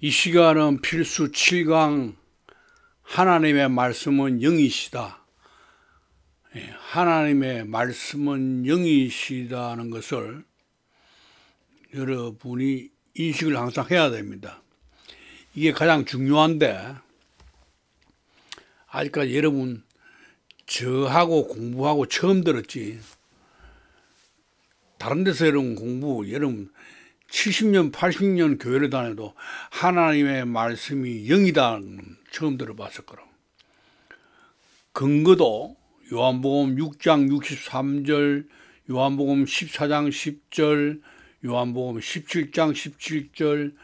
이 시간은 필수 7강 하나님의 말씀은 영이시다. 하나님의 말씀은 영이시다는 것을 여러분이 인식을 항상 해야 됩니다. 이게 가장 중요한데 아직까지 여러분 저하고 공부하고 처음 들었지. 다른 데서 여러분 여러분 70년 80년 교회를 다녀도 하나님의 말씀이 영이다 처음 들어봤을 거라. 근거도 요한복음 6장 63절, 요한복음 14장 10절, 요한복음 17장 17절,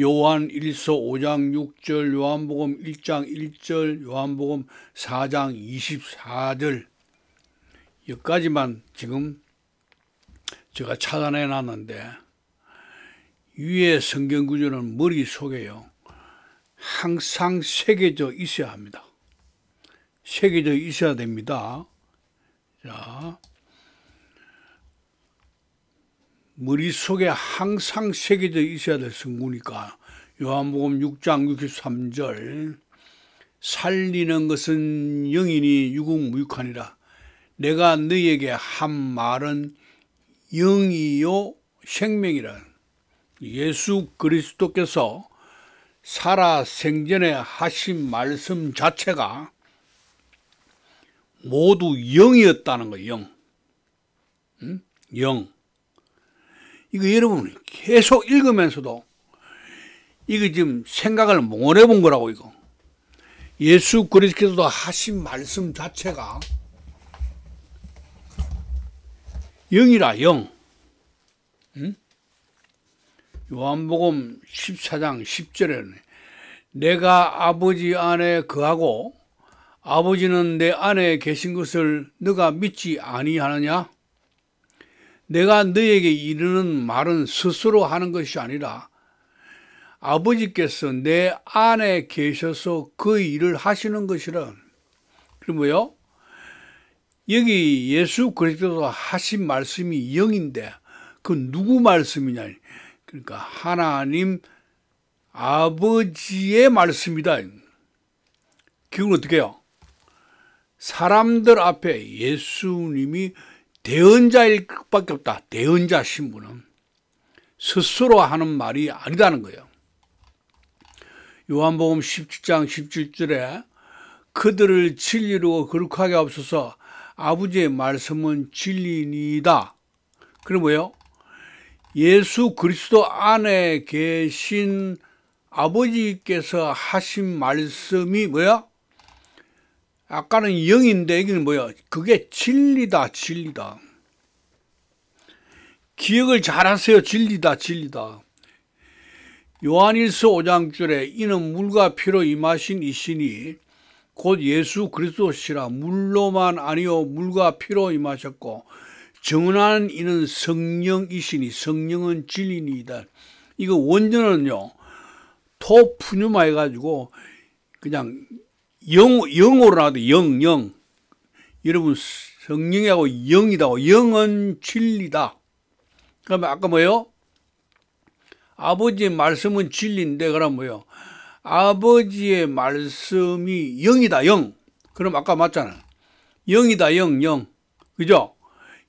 요한 1서 5장 6절, 요한복음 1장 1절, 요한복음 4장 24절 여기까지만 지금 제가 찾아내 놨는데 위에 성경 구절은 머릿속에요 항상 새겨져 있어야 합니다. 새겨져 있어야 됩니다. 자, 머릿속에 항상 새겨져 있어야 될 성구니까 요한복음 6장 63절 살리는 것은 영이니 유국무육하니라. 내가 너희에게 한 말은 영이요 생명이라. 예수 그리스도께서 살아 생전에 하신 말씀 자체가 모두 영이었다는 거예요. 영. 응? 영. 이거 여러분 계속 읽으면서도 이거 지금 생각을 못 해본 거라고 이거. 예수 그리스도께서 하신 말씀 자체가 영이라 영. 응? 요한복음 14장 10절에는 내가 아버지 안에 거하고 아버지는 내 안에 계신 것을 너가 믿지 아니하느냐? 내가 너에게 이르는 말은 스스로 하는 것이 아니라 아버지께서 내 안에 계셔서 그 일을 하시는 것이라. 그럼 뭐요? 여기 예수 그리스도가 하신 말씀이 영인데 그 누구 말씀이냐? 그러니까 하나님 아버지의 말씀이다. 그건 어떻게 해요? 사람들 앞에 예수님이 대언자일 것밖에 없다. 대언자 신분은 스스로 하는 말이 아니다는 거예요. 요한복음 17장 17절에 그들을 진리로 거룩하게 하옵소서 아버지의 말씀은 진리니이다. 그럼 뭐예요? 예수 그리스도 안에 계신 아버지께서 하신 말씀이 뭐야? 아까는 영인데 여기는 뭐야? 그게 진리다, 진리다. 기억을 잘 하세요. 진리다, 진리다. 요한일서 5장 줄에 이는 물과 피로 임하신 이시니 곧 예수 그리스도시라. 물로만 아니요 물과 피로 임하셨고 정언하는 이는 성령이시니 성령은 진리니이다. 이거 원전은요 토푸뉴마 해가지고 그냥 영어로 나와도 영. 여러분 성령하고 영이다. 영은 진리다. 그러면 아까 뭐예요? 아버지의 말씀은 진리인데 그럼 뭐예요? 아버지의 말씀이 영이다. 영. 그럼 아까 맞잖아. 영이다. 영. 그죠?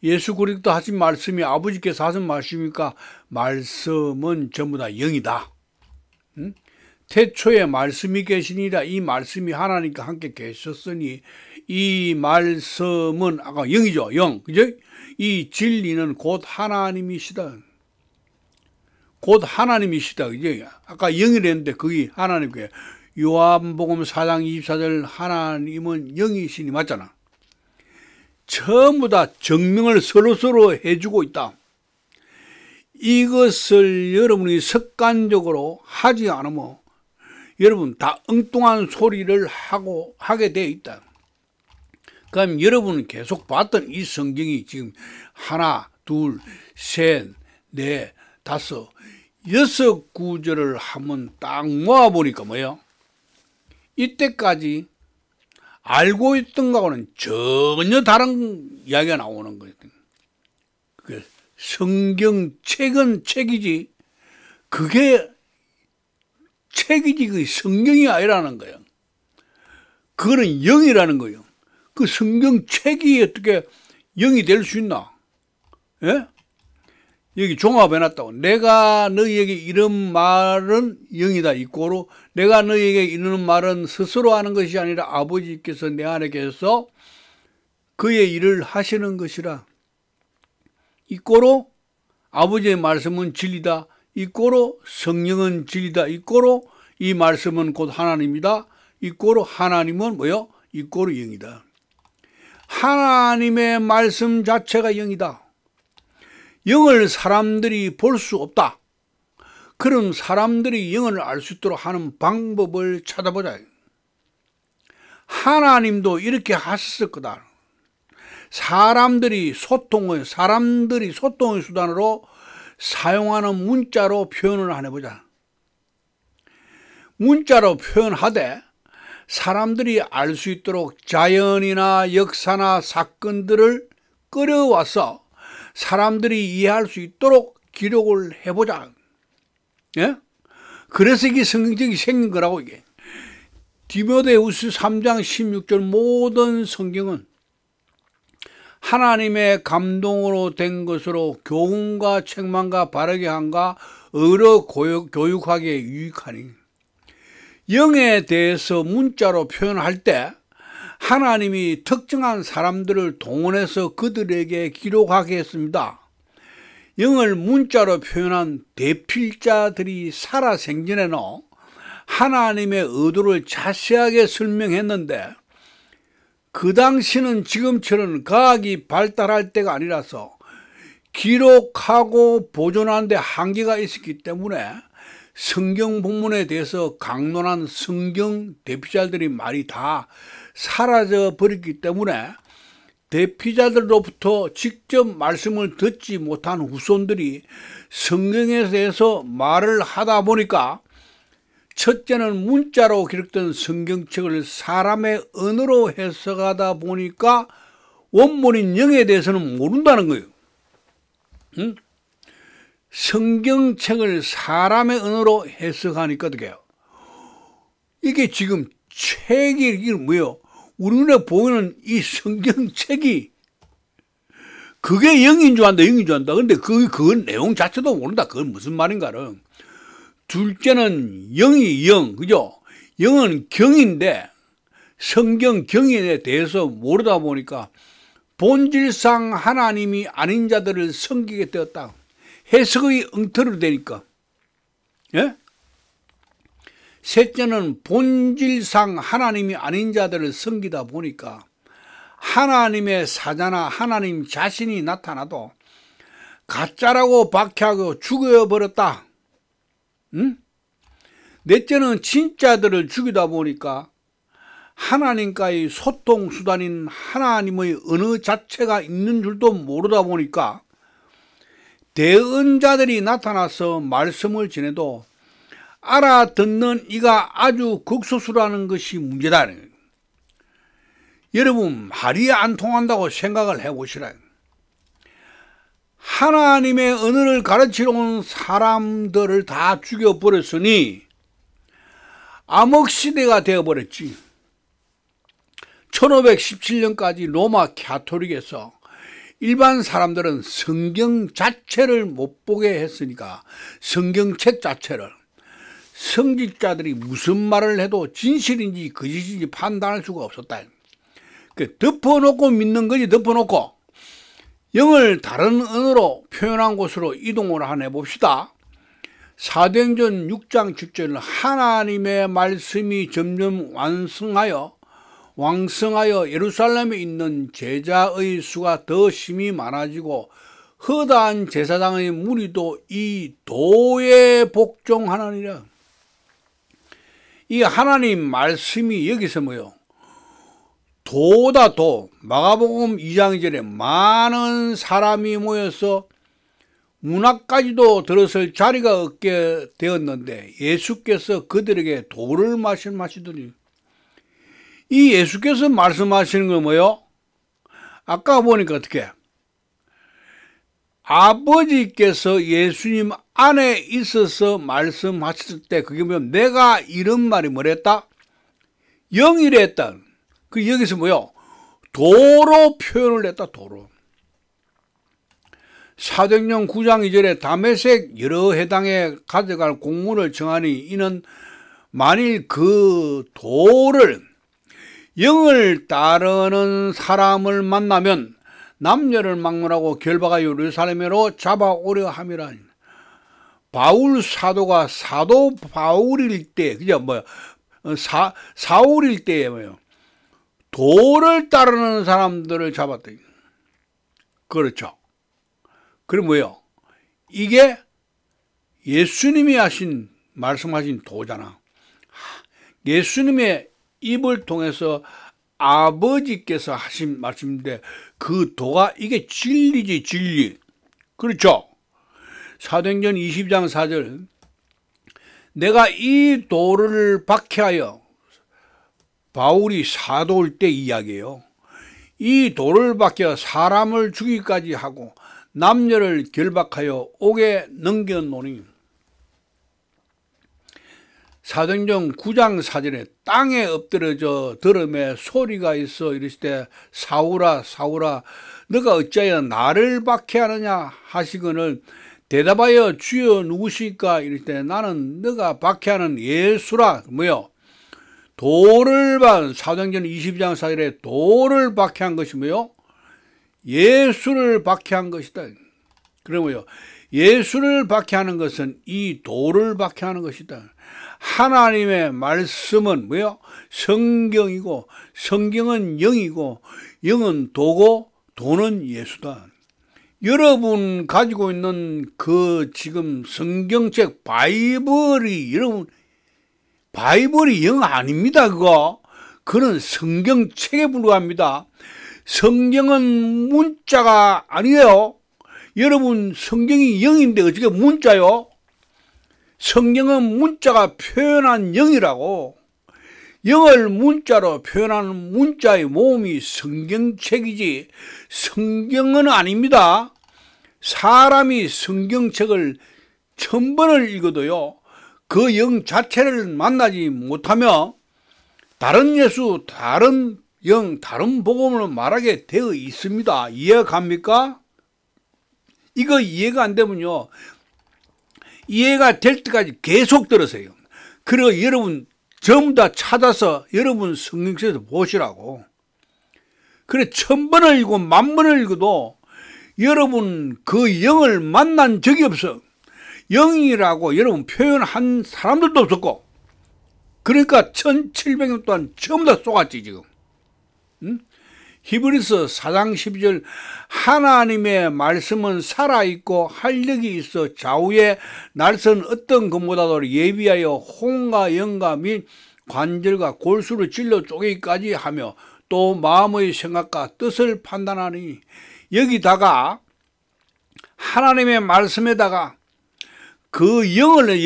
예수 그리스도 하신 말씀이 아버지께서 하신 말씀이니까 말씀은 전부 다 영이다. 응? 태초에 말씀이 계시니라. 이 말씀이 하나님과 함께 계셨으니 이 말씀은 아까 영이죠. 영. 그죠? 이 진리는 곧 하나님이시다. 곧 하나님이시다. 그죠? 아까 영이랬는데 그게 하나님이에요. 요한복음 4장 24절 하나님은 영이시니 맞잖아. 전부 다 증명을 서로서로 해주고 있다. 이것을 여러분이 습관적으로 하지 않으면 여러분 다 엉뚱한 소리를 하게 돼 있다. 그럼 여러분은 계속 봤던 이 성경이 지금 하나, 둘, 셋, 넷, 다섯, 6구절을 한번 딱 모아보니까 뭐예요? 이때까지 알고 있던 거하고는 전혀 다른 이야기가 나오는 거예요. 성경책은 책이지 그게 책이지 그 성경이 아니라는 거예요. 그거는 영이라는 거예요. 그 성경책이 어떻게 영이 될 수 있나? 예? 여기 종합해놨다고. 내가 너희에게 이런 말은 영이다. 이꼬로 내가 너희에게 이르는 말은 스스로 하는 것이 아니라 아버지께서 내 안에 계셔서 그의 일을 하시는 것이라. 이꼬로 아버지의 말씀은 진리다. 이꼬로 성령은 진리다. 이꼬로 이 말씀은 곧 하나님이다. 이꼬로 하나님은 뭐요? 이꼬로 영이다. 하나님의 말씀 자체가 영이다. 영을 사람들이 볼 수 없다. 그럼 사람들이 영을 알 수 있도록 하는 방법을 찾아보자. 하나님도 이렇게 하셨을 거다. 사람들이 소통의 수단으로 사용하는 문자로 표현을 안 해보자. 문자로 표현하되 사람들이 알 수 있도록 자연이나 역사나 사건들을 끌어와서 사람들이 이해할 수 있도록 기록을 해보자. 예? 그래서 이게 성경책이 생긴 거라고, 이게. 디모데후서 3장 16절 모든 성경은 하나님의 감동으로 된 것으로 교훈과 책망과 바르게 함과 의로 교육하기에 유익하니. 영에 대해서 문자로 표현할 때 하나님이 특정한 사람들을 동원해서 그들에게 기록하게 했습니다. 영을 문자로 표현한 대필자들이 살아생전에는 하나님의 의도를 자세하게 설명했는데 그 당시는 지금처럼 과학이 발달할 때가 아니라서 기록하고 보존하는 데 한계가 있었기 때문에 성경 본문에 대해서 강론한 성경 대피자들이 많이 다 사라져 버렸기 때문에 대피자들로부터 직접 말씀을 듣지 못한 후손들이 성경에 대해서 말을 하다 보니까 첫째는 문자로 기록된 성경책을 사람의 언어로 해석하다 보니까 원문인 영에 대해서는 모른다는 거예요. 응? 성경책을 사람의 언어로 해석하니까 어떻게 해요? 이게 지금 책이 이게 뭐예요? 우리 눈에 보이는 이 성경책이 그게 영인 줄 안다, 영인 줄 안다. 근데 그 내용 자체도 모른다. 그건 무슨 말인가를. 둘째는 영이 영, 그죠? 영은 경인데 성경 경인에 대해서 모르다 보니까 본질상 하나님이 아닌 자들을 섬기게 되었다. 해석의 엉터리로 되니까. 예? 셋째는 본질상 하나님이 아닌 자들을 섬기다 보니까 하나님의 사자나 하나님 자신이 나타나도 가짜라고 박해하고 죽여버렸다. 응? 넷째는 진짜들을 죽이다 보니까 하나님과의 소통 수단인 하나님의 언어 자체가 있는 줄도 모르다 보니까 대언자들이 나타나서 말씀을 전해도 알아듣는 이가 아주 극소수라는 것이 문제다. 여러분, 말이 안 통한다고 생각을 해보시라. 하나님의 언어를 가르치러 온 사람들을 다 죽여버렸으니 암흑시대가 되어버렸지. 1517년까지 로마 가톨릭에서 일반 사람들은 성경 자체를 못 보게 했으니까 성경책 자체를 성직자들이 무슨 말을 해도 진실인지 거짓인지 판단할 수가 없었다. 덮어놓고 믿는 거지. 덮어놓고 영을 다른 언어로 표현한 곳으로 이동을 하나 해봅시다. 사도행전 6장 10절은 하나님의 말씀이 점점 왕성하여 예루살렘에 있는 제자의 수가 더 심히 많아지고 허다한 제사장의 무리도 이 도에 복종하느니라. 이 하나님 말씀이 여기서 뭐요? 도다 도. 마가복음 2장 2절에 많은 사람이 모여서 문화까지도 들어설 자리가 없게 되었는데 예수께서 그들에게 도를 말씀하시더니 이 예수께서 말씀하시는 건 뭐요? 아까 보니까 어떻게 아버지께서 예수님 안에 있어서 말씀하셨을 때 그게 뭐냐면 내가 이런 말이 뭐랬다? 영이래 했다. 그 여기서 뭐요? 도로 표현을 했다. 도로. 사도행전 9장 2절에 다메섹 여러 해당에 가져갈 공문을 정하니 이는 만일 그 도를 영을 따르는 사람을 만나면 남녀를 막론하고 결박하여 예루살렘으로 잡아오려 함이라. 바울 사도가 사도 바울일 때, 그죠? 사울일 때에 뭐요? 도를 따르는 사람들을 잡았다. 그렇죠. 그럼 뭐요? 이게 예수님이 말씀하신 도잖아. 예수님의 입을 통해서 아버지께서 하신 말씀인데 그 도가 이게 진리지, 진리. 그렇죠? 사도행전 20장 4절 내가 이 도를 박해하여 바울이 사도일 때 이야기예요. 이 도를 박해하여 사람을 죽이기까지 하고 남녀를 결박하여 옥에 넘겨놓으니 사도행전 9장 4절에 땅에 엎드려져 들음에 소리가 있어 이르실 때 사울아 사울아 너가 어찌하여 나를 박해하느냐 하시거늘 대답하여 주여 누구시까 이럴 때 나는 너가 박해하는 예수라. 뭐요? 도를 사도행전 22장 4절에 도를 박해한 것이 뭐요? 예수를 박해한 것이다. 그러면요 예수를 박해하는 것은 이 도를 박해하는 것이다. 하나님의 말씀은 뭐요? 성경이고 성경은 영이고 영은 도고 도는 예수다. 여러분 가지고 있는 그 지금 성경책 바이블이 여러분 바이블이 영 아닙니다. 그건 성경책에 불과합니다. 성경은 문자가 아니에요. 여러분 성경이 영인데 어떻게 문자요? 성경은 문자가 표현한 영이라고. 영을 문자로 표현하는 문자의 모음이 성경책이지 성경은 아닙니다. 사람이 성경책을 1000번을 읽어도요 그 영 자체를 만나지 못하며 다른 예수, 다른 영, 다른 복음을 말하게 되어 있습니다. 이해가 갑니까? 이거 이해가 안 되면요 이해가 될 때까지 계속 들으세요. 그리고 여러분 전부 다 찾아서 여러분 성경책에서 보시라고. 그래 1000번을 읽고 10,000번을 읽어도 여러분 그 영을 만난 적이 없어. 영이라고 여러분 표현한 사람들도 없었고 그러니까 1700년 동안 전부 다 속았지 지금. 응? 히브리서 4장 12절 하나님의 말씀은 살아있고 활력이 있어 좌우에 날선 어떤 것보다도 예비하여 혼과 영과 및 관절과 골수를 찔러 쪼개기까지 하며 또 마음의 생각과 뜻을 판단하니 여기다가 하나님의 말씀에다가 그 영을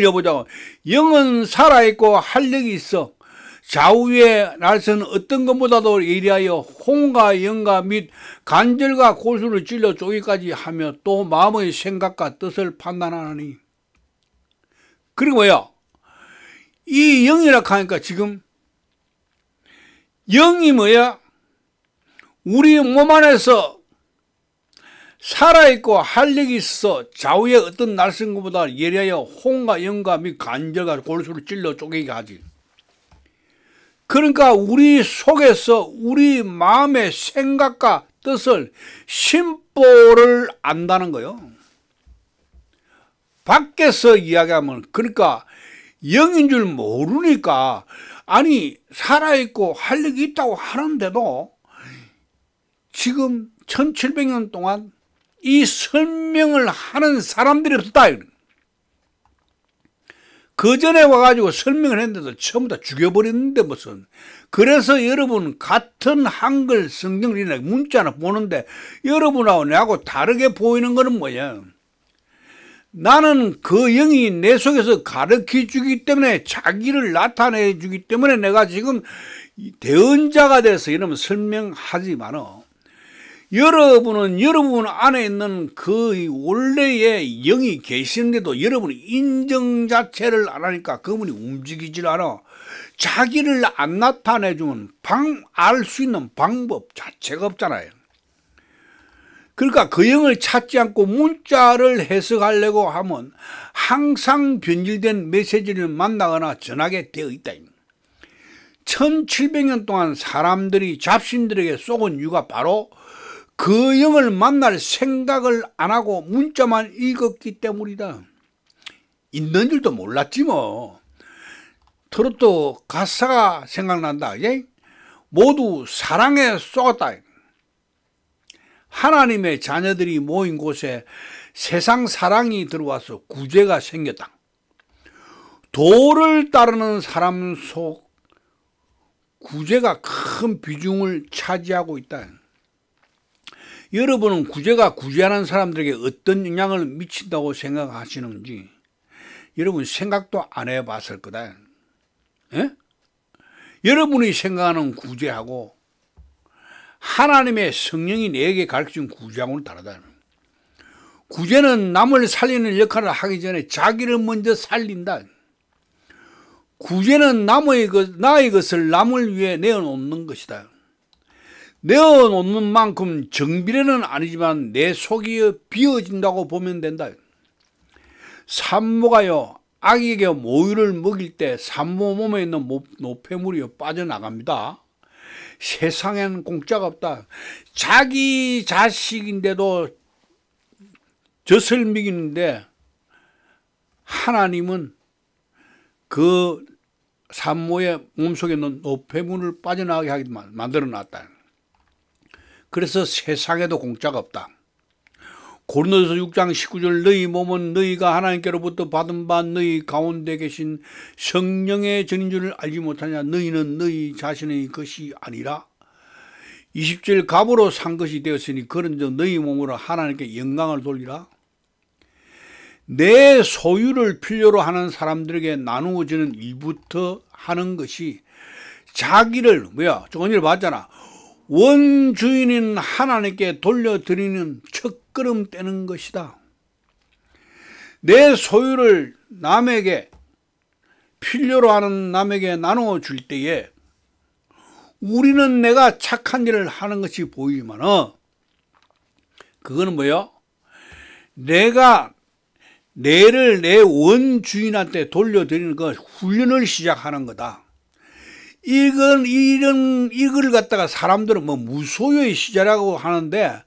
여보자고. 영은 살아있고 활력이 있어 좌우에 날선 어떤 것보다도 예리하여 혼과 영과 및 관절과 골수를 찔러 쪼기까지 하며 또 마음의 생각과 뜻을 판단하니. 그리고 뭐야? 이 영이라 하니까 지금 영이 뭐야? 우리 몸 안에서 살아있고 활력이 있어 좌우에 어떤 날선 것보다 예리하여 혼과 영과 및 관절과 골수를 찔러 쪼개게 하지. 그러니까 우리 속에서 우리 마음의 생각과 뜻을 심보를 안다는 거예요. 밖에서 이야기하면 그러니까 영인 줄 모르니까 아니 살아있고 활력이 있다고 하는데도 지금 1700년 동안 이 설명을 하는 사람들이 없다. 그 전에 와가지고 설명을 했는데도 전부 다 죽여버렸는데 무슨. 그래서 여러분 같은 한글 성경이나 문자나 보는데 여러분하고 내하고 다르게 보이는 거는 뭐야? 나는 그 영이 내 속에서 가르쳐 주기 때문에 자기를 나타내 주기 때문에 내가 지금 대언자가 돼서 이러면 설명하지만은 여러분은 여러분 안에 있는 그 원래의 영이 계시는데도 여러분이 인정 자체를 안 하니까 그분이 움직이질 않아. 자기를 안 나타내주면 알 수 있는 방법 자체가 없잖아요. 그러니까 그 영을 찾지 않고 문자를 해석하려고 하면 항상 변질된 메시지를 만나거나 전하게 되어 있다. 1700년 동안 사람들이 잡신들에게 쏘은 이유가 바로 그 영을 만날 생각을 안 하고 문자만 읽었기 때문이다. 있는 줄도 몰랐지 뭐. 트로트 가사가 생각난다. 예? 모두 사랑에 쏘았다. 하나님의 자녀들이 모인 곳에 세상 사랑이 들어와서 구제가 생겼다. 도를 따르는 사람 속 구제가 큰 비중을 차지하고 있다. 여러분은 구제가 구제하는 사람들에게 어떤 영향을 미친다고 생각하시는지 여러분 생각도 안 해봤을 거다. 예? 여러분이 생각하는 구제하고 하나님의 성령이 내게 가르친 구제하고는 다르다. 구제는 남을 살리는 역할을 하기 전에 자기를 먼저 살린다. 구제는 나의 것을 남을 위해 내어놓는 것이다. 내어놓는 만큼 정비례는 아니지만 내 속이 비어진다고 보면 된다. 산모가요, 아기에게 모유를 먹일 때 산모 몸에 있는 노폐물이 빠져나갑니다. 세상엔 공짜가 없다. 자기 자식인데도 젖을 먹이는데 하나님은 그 산모의 몸속에 있는 노폐물을 빠져나가게 하게 만들어 놨다. 그래서 세상에도 공짜가 없다. 고린도서 6장 19절 너희 몸은 너희가 하나님께로부터 받은 바 너희 가운데 계신 성령의 전인 줄을 알지 못하냐. 너희는 너희 자신의 것이 아니라 20절 값으로 산 것이 되었으니 그런즉 너희 몸으로 하나님께 영광을 돌리라. 내 소유를 필요로 하는 사람들에게 나누어지는 일부터 하는 것이 자기를 조금 전에 봤잖아. 원주인인 하나님께 돌려드리는 첫걸음 떼는 것이다. 내 소유를 남에게 필요로 하는 남에게 나누어 줄 때에 우리는 내가 착한 일을 하는 것이 보이지만 그거는 내가 내를 내 원주인한테 돌려드리는 그 훈련을 시작하는 거다. 이걸 갖다가 사람들은 무소유의 시제라고 하는데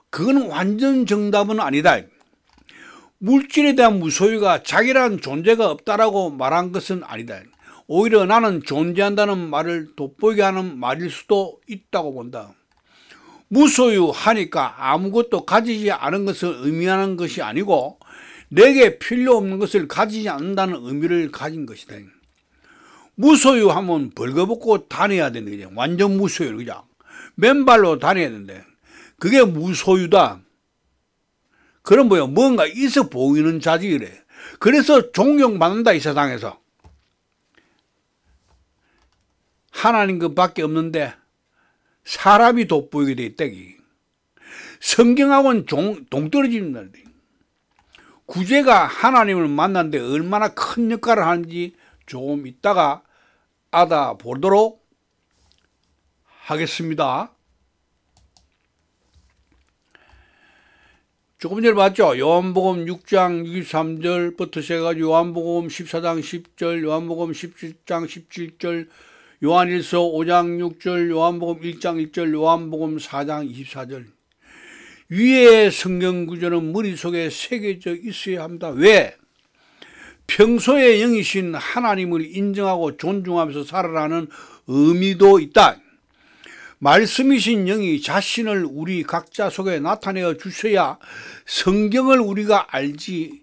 그건 완전 정답은 아니다. 물질에 대한 무소유가 자기라는 존재가 없다라고 말한 것은 아니다. 오히려 나는 존재한다는 말을 돋보이게 하는 말일 수도 있다고 본다. 무소유하니까 아무것도 가지지 않은 것을 의미하는 것이 아니고 내게 필요 없는 것을 가지지 않는다는 의미를 가진 것이다. 무소유하면 벌거벗고 다녀야 되는 거죠. 완전 무소유, 그죠? 맨발로 다녀야 되는데 그게 무소유다. 그럼 뭔가 있어 보이는 자지 그래. 그래서 존경받는다 이 세상에서. 하나님 것밖에 없는데 사람이 돋보이게 돼 있다. 성경하고는 동떨어집니다. 구제가 하나님을 만났는데 얼마나 큰 역할을 하는지 조금 있다가 알아보도록 하겠습니다. 조금 전에 봤죠? 요한복음 6장 63절부터 시작해가지고 요한복음 14장 10절, 요한복음 17장 17절, 요한일서 5장 6절, 요한복음 1장 1절, 요한복음 4장 24절. 위의 성경 구절은 머릿속에 새겨져 있어야 합니다. 왜? 평소에 영이신 하나님을 인정하고 존중하면서 살아라는 의미도 있다. 말씀이신 영이 자신을 우리 각자 속에 나타내어 주셔야 성경을 우리가 알지,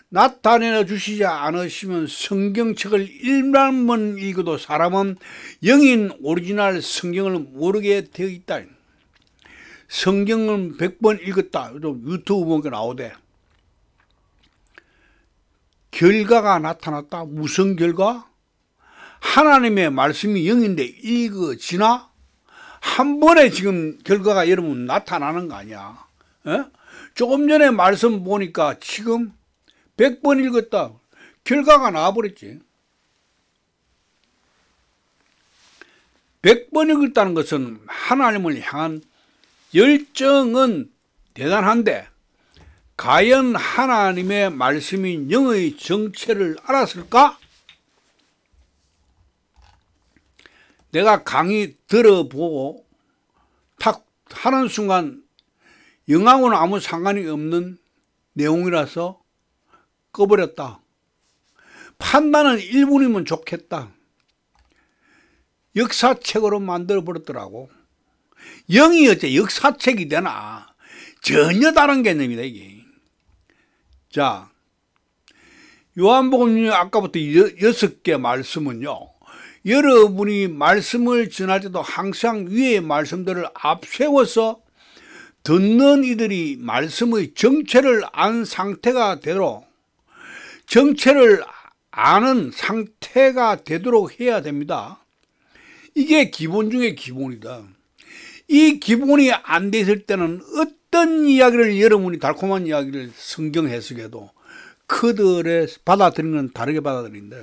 나타내어 주시지 않으시면 성경책을 1만 번 읽어도 사람은 영인 오리지널 성경을 모르게 되어 있다. 성경은 100번 읽었다. 유튜브 보니까 나오대. 결과가 나타났다. 무슨 결과? 하나님의 말씀이 영인데 읽어지나? 한 번에 지금 결과가 여러분 나타나는 거 아니야. 에? 조금 전에 말씀 보니까 지금 100번 읽었다. 결과가 나와버렸지. 100번 읽었다는 것은 하나님을 향한 열정은 대단한데 과연 하나님의 말씀인 영의 정체를 알았을까? 내가 강의 들어보고 탁 하는 순간 영하고는 아무 상관이 없는 내용이라서 꺼버렸다. 판단은 1분이면 좋겠다. 역사책으로 만들어버렸더라고. 영이 어째 역사책이 되나? 전혀 다른 개념이다 이게. 자, 요한복음 아까부터 6개 말씀은요, 여러분이 말씀을 전할 때도 항상 위의 말씀들을 앞세워서 듣는 이들이 말씀의 정체를 안 상태가 되도록, 정체를 아는 상태가 되도록 해야 됩니다. 이게 기본 중에 기본이다. 이 기본이 안 됐을 때는 어떤 이야기를 여러분이 달콤한 이야기를 성경 해석해도 그들의 받아들이는 다르게 받아들인다.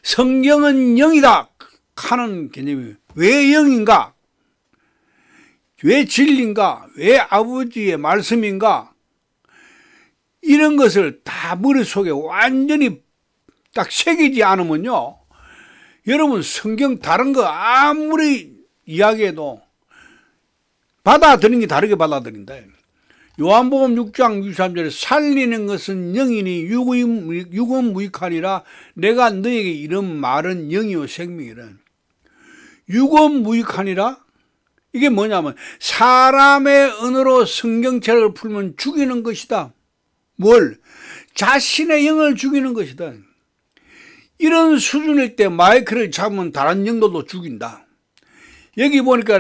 성경은 영이다 하는 개념이 왜 영인가? 왜 진리인가? 왜 아버지의 말씀인가? 이런 것을 다 머릿속에 완전히 딱 새기지 않으면요, 여러분 성경 다른 거 아무리 이야기해도 받아들이는 게 다르게 받아들인다. 요한복음 6장 63절에 살리는 것은 영이니 육은 무익하니라. 내가 너에게 이런 말은 영이요 생명이라. 육은 무익하니라. 이게 뭐냐면 사람의 언어로 성경책을 풀면 죽이는 것이다. 뭘? 자신의 영을 죽이는 것이다. 이런 수준일 때 마이크를 잡으면 다른 영도도 죽인다. 여기 보니까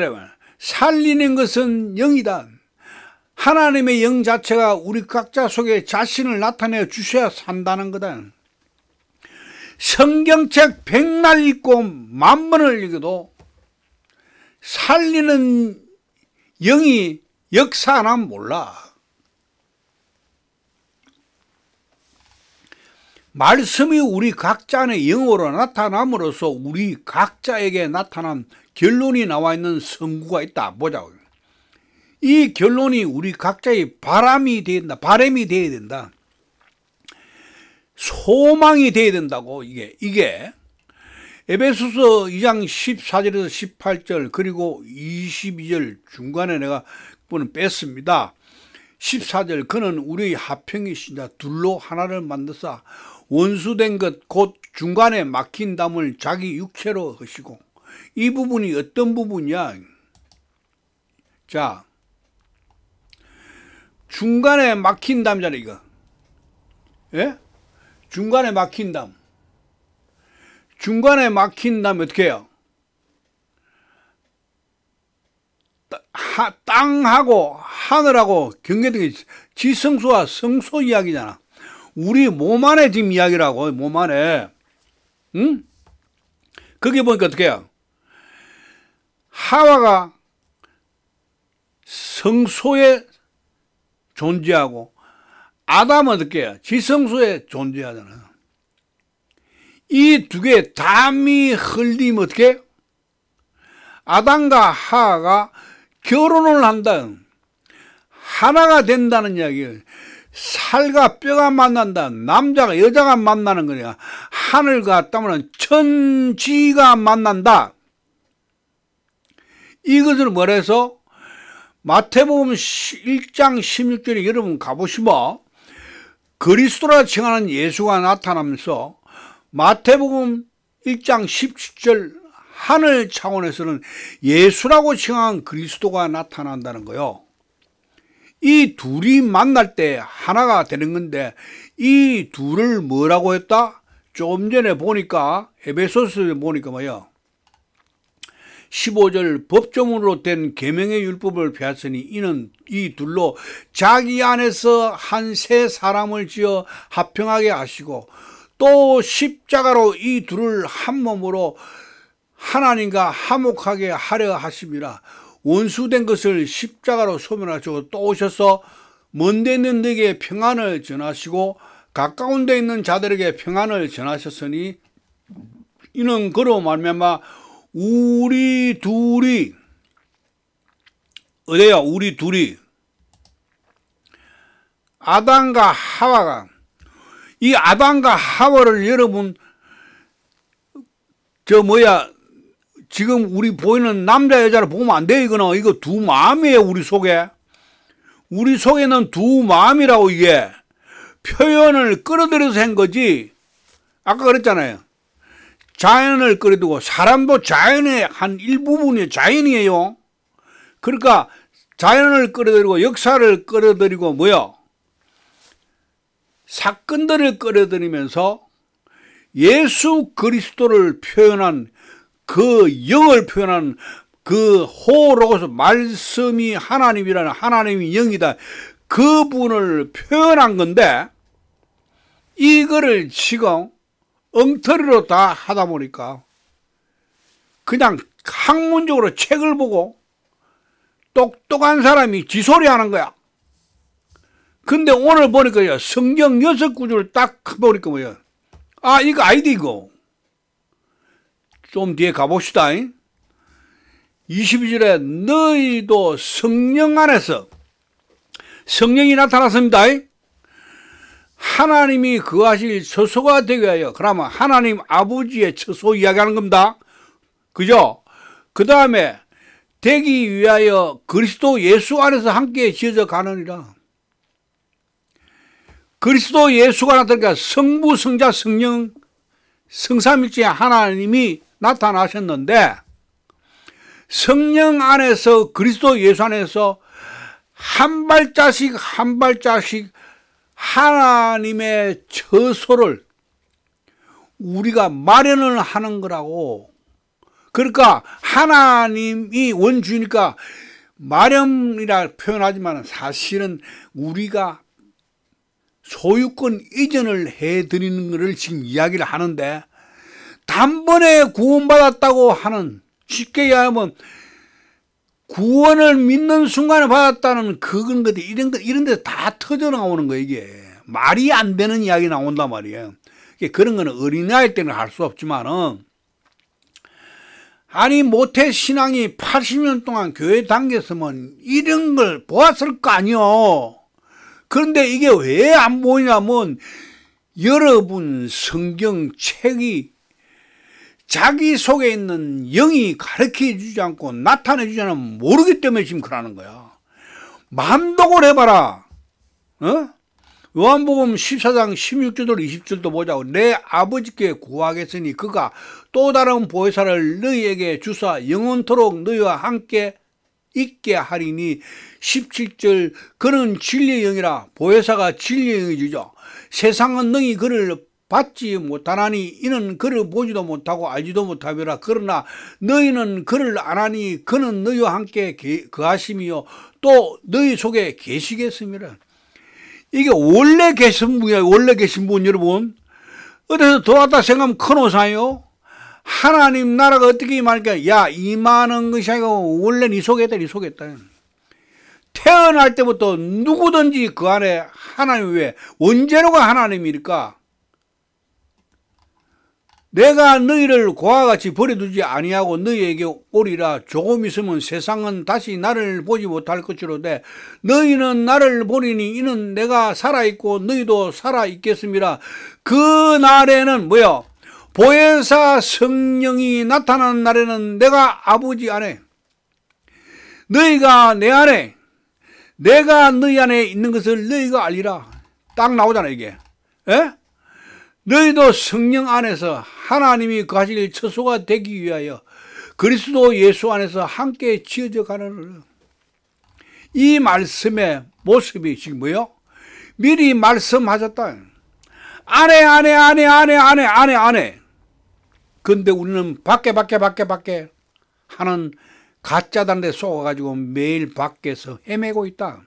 살리는 것은 영이다. 하나님의 영 자체가 우리 각자 속에 자신을 나타내 주셔야 산다는 거다. 성경책 100날 읽고 10,000번을 읽어도 살리는 영이 역사하나 몰라. 말씀이 우리 각자 안에 영으로 나타남으로써 우리 각자에게 나타난 결론이 나와 있는 성구가 있다. 보자고. 이 결론이 우리 각자의 바람이 돼야 된다. 소망이 돼야 된다고. 이게 에베소서 2장 14절에서 18절 그리고 22절 중간에 내가 뺐습니다. 14절 그는 우리의 합형이시냐 둘로 하나를 만드사 원수된 것 곧 중간에 막힌 담을 자기 육체로 하시고. 이 부분이 어떤 부분이야? 자, 중간에 막힌 담이잖아 이거. 예? 중간에 막힌 담. 중간에 막힌 담 어떻게 해요? 땅하고 하늘하고 경계등이 지성소와 성소 이야기잖아. 우리 몸 안에 지금 이야기라고. 몸 안에. 응? 거기 보니까 어떻게 해요? 하와가 성소에 존재하고 아담은 어떻게 해요? 지성소에 존재하잖아요. 이 두 개의 담이 흘리면 어떻게 해요? 아담과 하와가 결혼을 한다. 하나가 된다는 이야기예요. 살과 뼈가 만난다. 남자가 여자가 만나는 거냐. 하늘과 땅은 천지가 만난다. 이것을 뭐라 해서 마태복음 1장 16절에 여러분 가보시면 그리스도라 칭하는 예수가 나타나면서 마태복음 1장 17절 하늘 차원에서는 예수라고 칭한 그리스도가 나타난다는 거요. 이 둘이 만날 때 하나가 되는 건데 이 둘을 뭐라고 했다? 조금 전에 보니까 에베소서에 보니까 뭐야? 15절 법조문으로 된 계명의 율법을 배웠으니 이는 이 둘로 자기 안에서 한 새 사람을 지어 합평하게 하시고 또 십자가로 이 둘을 한 몸으로 하나님과 화목하게 하려 하심이라. 원수된 것을 십자가로 소멸하시고 또 오셔서 먼데 있는 너에게 평안을 전하시고 가까운 데 있는 자들에게 평안을 전하셨으니 이는 그로 말미암아 우리 둘이 어디야? 우리 둘이 아담과 하와가, 이 아담과 하와를 여러분 지금 우리 보이는 남자 여자를 보면 안 돼. 이거 두 마음이에요. 우리 속에는 두 마음이라고. 이게 표현을 끌어들여서 한 거지. 아까 그랬잖아요. 자연을 끌어들이고, 사람도 자연의 한 일부분이 자연이에요. 그러니까 자연을 끌어들이고 역사를 끌어들이고 사건들을 끌어들이면서 예수 그리스도를 표현한 그 영을 표현한 그 호로고서 말씀이 하나님이라는 하나님이 영이다. 그분을 표현한 건데 이거를 지금 엉터리로 다 하다 보니까 그냥 학문적으로 책을 보고 똑똑한 사람이 지소리 하는 거야. 근데 오늘 보니까요, 성경 6구절 딱 보니까 아, 이거 아이디 이거. 좀 뒤에 가봅시다. 22절에 너희도 성령 안에서 성령이 나타났습니다. 하나님이 거하실 처소가 되게 하여. 그러면 하나님 아버지의 처소 이야기하는 겁니다. 그죠? 그 다음에 되기 위하여 그리스도 예수 안에서 함께 지어져 가느니라. 그리스도 예수가 나타나니까 성부, 성자, 성령, 성삼일체 하나님이 나타나셨는데 성령 안에서 그리스도 예수 안에서 한 발자씩 한 발자씩 하나님의 처소를 우리가 마련을 하는 거라고. 그러니까 하나님이 원주니까 마련이라 표현하지만 사실은 우리가 소유권 이전을 해드리는 것을 지금 이야기를 하는데, 단번에 구원받았다고 하는, 쉽게 얘기하면 구원을 믿는 순간에 받았다는 그건 것들 이런 데 다 터져 나오는 거예요. 이게 말이 안 되는 이야기 나온단 말이에요. 그런 거는 어린아이 때는 할 수 없지만은, 아니 모태 신앙이 80년 동안 교회 다녔으면 이런 걸 보았을 거 아니요. 그런데 이게 왜 안 보이냐면 여러분 성경책이 자기 속에 있는 영이 가르쳐 주지 않고 나타내 주지 않으면 모르기 때문에 지금 그러는 거야. 만독을 해봐라. 요한복음 14장 16절도 20절도 보자고. 내 아버지께 구하겠으니 그가 또 다른 보혜사를 너희에게 주사 영원토록 너희와 함께 있게 하리니. 17절 그는 진리의 영이라. 보혜사가 진리의 영이죠. 세상은 너희 그를 받지 못하나니 이는 그를 보지도 못하고 알지도 못하리라. 그러나 너희는 그를 아나니 그는 너희와 함께 거하심이요 또 너희 속에 계시겠습니다. 이게 원래 계신 분이야. 원래 계신 분 여러분. 어디서 도왔다 생각하면 큰 오산이요. 하나님 나라가 어떻게 임하니까 야 임하는 것이 아니고 원래 네 속에 있다. 네 속에 있다. 태어날 때부터 누구든지 그 안에 하나님 왜 원죄로가 하나님이니까 내가 너희를 고와 같이 버려두지 아니하고 너희에게 오리라. 조금 있으면 세상은 다시 나를 보지 못할 것이로되 너희는 나를 보리니 이는 내가 살아있고 너희도 살아있겠습니다. 그 날에는 뭐요? 보혜사 성령이 나타나는 날에는 내가 아버지 안에 너희가 내 안에 내가 너희 안에 있는 것을 너희가 알리라. 딱 나오잖아 이게. 에? 너희도 성령 안에서 하나님이 거하실 처소가 되기 위하여 그리스도 예수 안에서 함께 지어져 가는 이 말씀의 모습이 지금 뭐요? 미리 말씀하셨다. 안에. 근데 우리는 밖에 하는 가짜단데 속아가지고 매일 밖에서 헤매고 있다.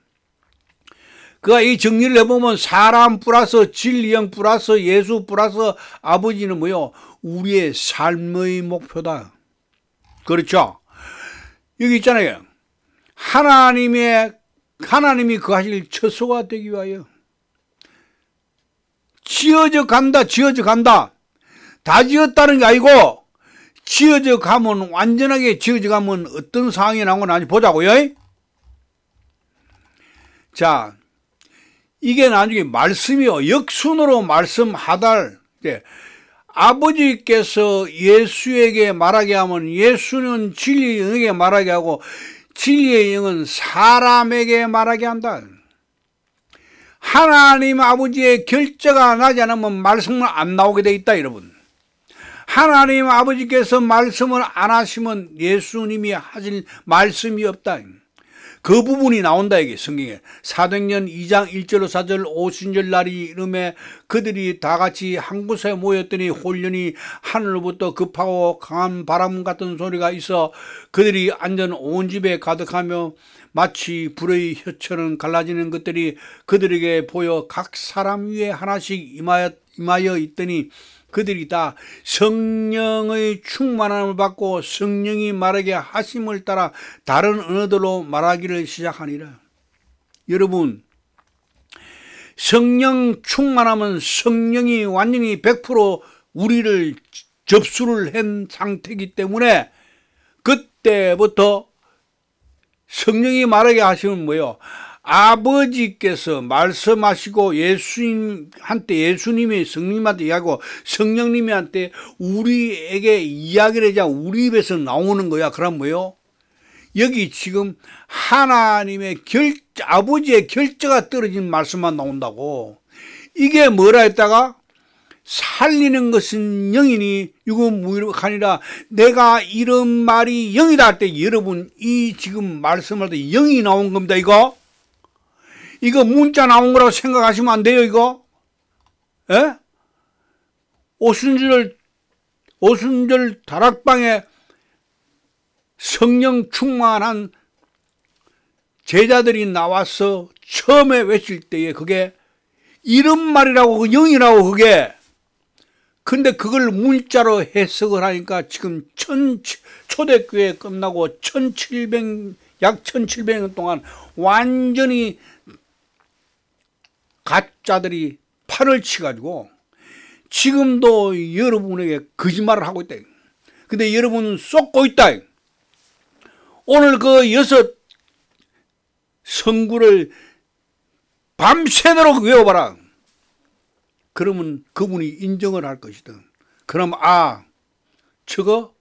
그가 이 정리를 해보면 사람 플러스 진리형 플러스 예수 플러스 아버지는 뭐요? 우리의 삶의 목표다. 그렇죠? 여기 있잖아요. 하나님이 그 하실 처소가 되기 위하여 지어져 간다. 다 지었다는 게 아니고 지어져 가면, 완전하게 지어져 가면 어떤 상황이 나오나 보자고요. 자, 이게 나중에 말씀이요. 역순으로 말씀하달. 아버지께서 예수에게 말하게 하면 예수는 진리의 영에게 말하게 하고 진리의 영은 사람에게 말하게 한다. 하나님 아버지의 결재가 나지 않으면 말씀은 안 나오게 돼 있다, 여러분. 하나님 아버지께서 말씀을 안 하시면 예수님이 하실 말씀이 없다. 그 부분이 나온다, 이게 성경에. 사도행전 2장 1절로 4절 오순절 날이 이름에 그들이 다 같이 한 곳에 모였더니 홀연히 하늘로부터 급하고 강한 바람 같은 소리가 있어 그들이 앉은 온 집에 가득하며 마치 불의 혀처럼 갈라지는 것들이 그들에게 보여 각 사람 위에 하나씩 임하여 있더니 그들이 다 성령의 충만함을 받고 성령이 말하게 하심을 따라 다른 언어들로 말하기를 시작하니라. 여러분, 성령 충만함은 성령이 완전히 100% 우리를 접수를 한 상태이기 때문에 그때부터 성령이 말하게 하시면 뭐예요? 아버지께서 말씀하시고 예수님이 성령님한테 이야기하고 성령님한테 우리에게 이야기를 하자 우리 입에서 나오는 거야. 그럼 뭐예요? 여기 지금 하나님의 아버지의 결재가 떨어진 말씀만 나온다고. 이게 뭐라 했다가 살리는 것은 영이니 이건 무익하니라. 내가 이런 말이 영이다 할 때 여러분 이 지금 말씀할 때 영이 나온 겁니다. 이거 문자 나온 거라고 생각하시면 안 돼요, 이거. 예? 오순절 다락방에 성령 충만한 제자들이 나와서 처음에 외칠 때에 그게 이런 말이라고, 영이라고 그게. 근데 그걸 문자로 해석을 하니까 지금 초대교회 끝나고 약 1700년 동안 완전히 가짜들이 판을 치가지고 지금도 여러분에게 거짓말을 하고 있다. 근데 여러분은 쏟고 있다. 오늘 그 6 성구를 밤새도록 외워봐라. 그러면 그분이 인정을 할 것이다. 그럼 저거